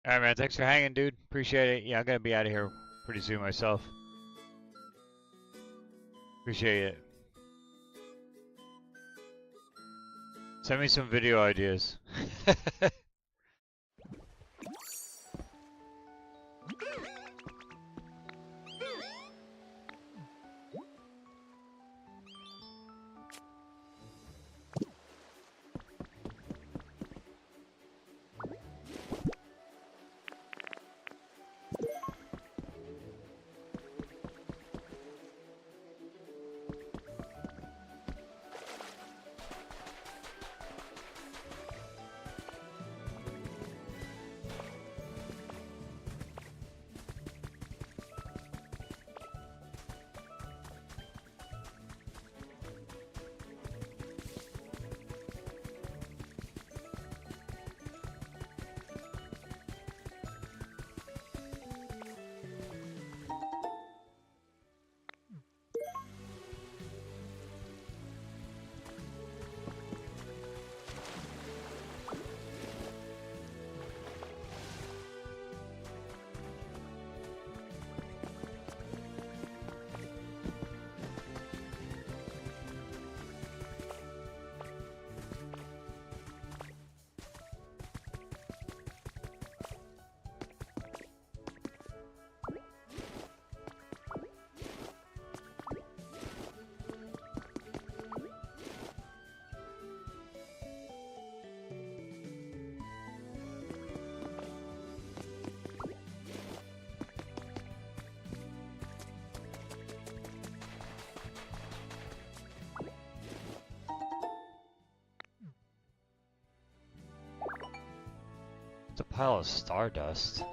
Alright, man. Thanks for hanging, dude. Appreciate it. Yeah, I'm gonna be out of here pretty soon myself. Appreciate it. Send me some video ideas. It's a pile of stardust.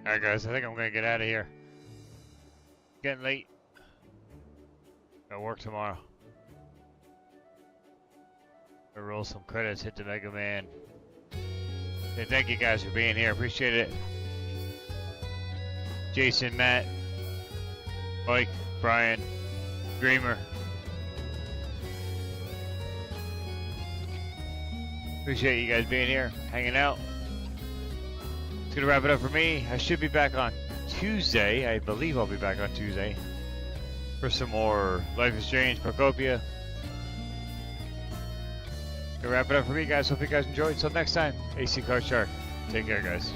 Alright guys, I think I'm gonna get out of here. Getting late. Gotta work tomorrow. Gonna roll some credits, hit the Mega Man. Hey, thank you guys for being here, appreciate it. Jason, Matt, Mike, Brian, Dreamer. Appreciate you guys being here, hanging out. Gonna wrap it up for me. I should be back on Tuesday. I believe I'll be back on Tuesday for some more Life is Strange, Pokopia. Gonna wrap it up for me, guys. Hope you guys enjoyed. Until next time, AC Card Shark. Take care, guys.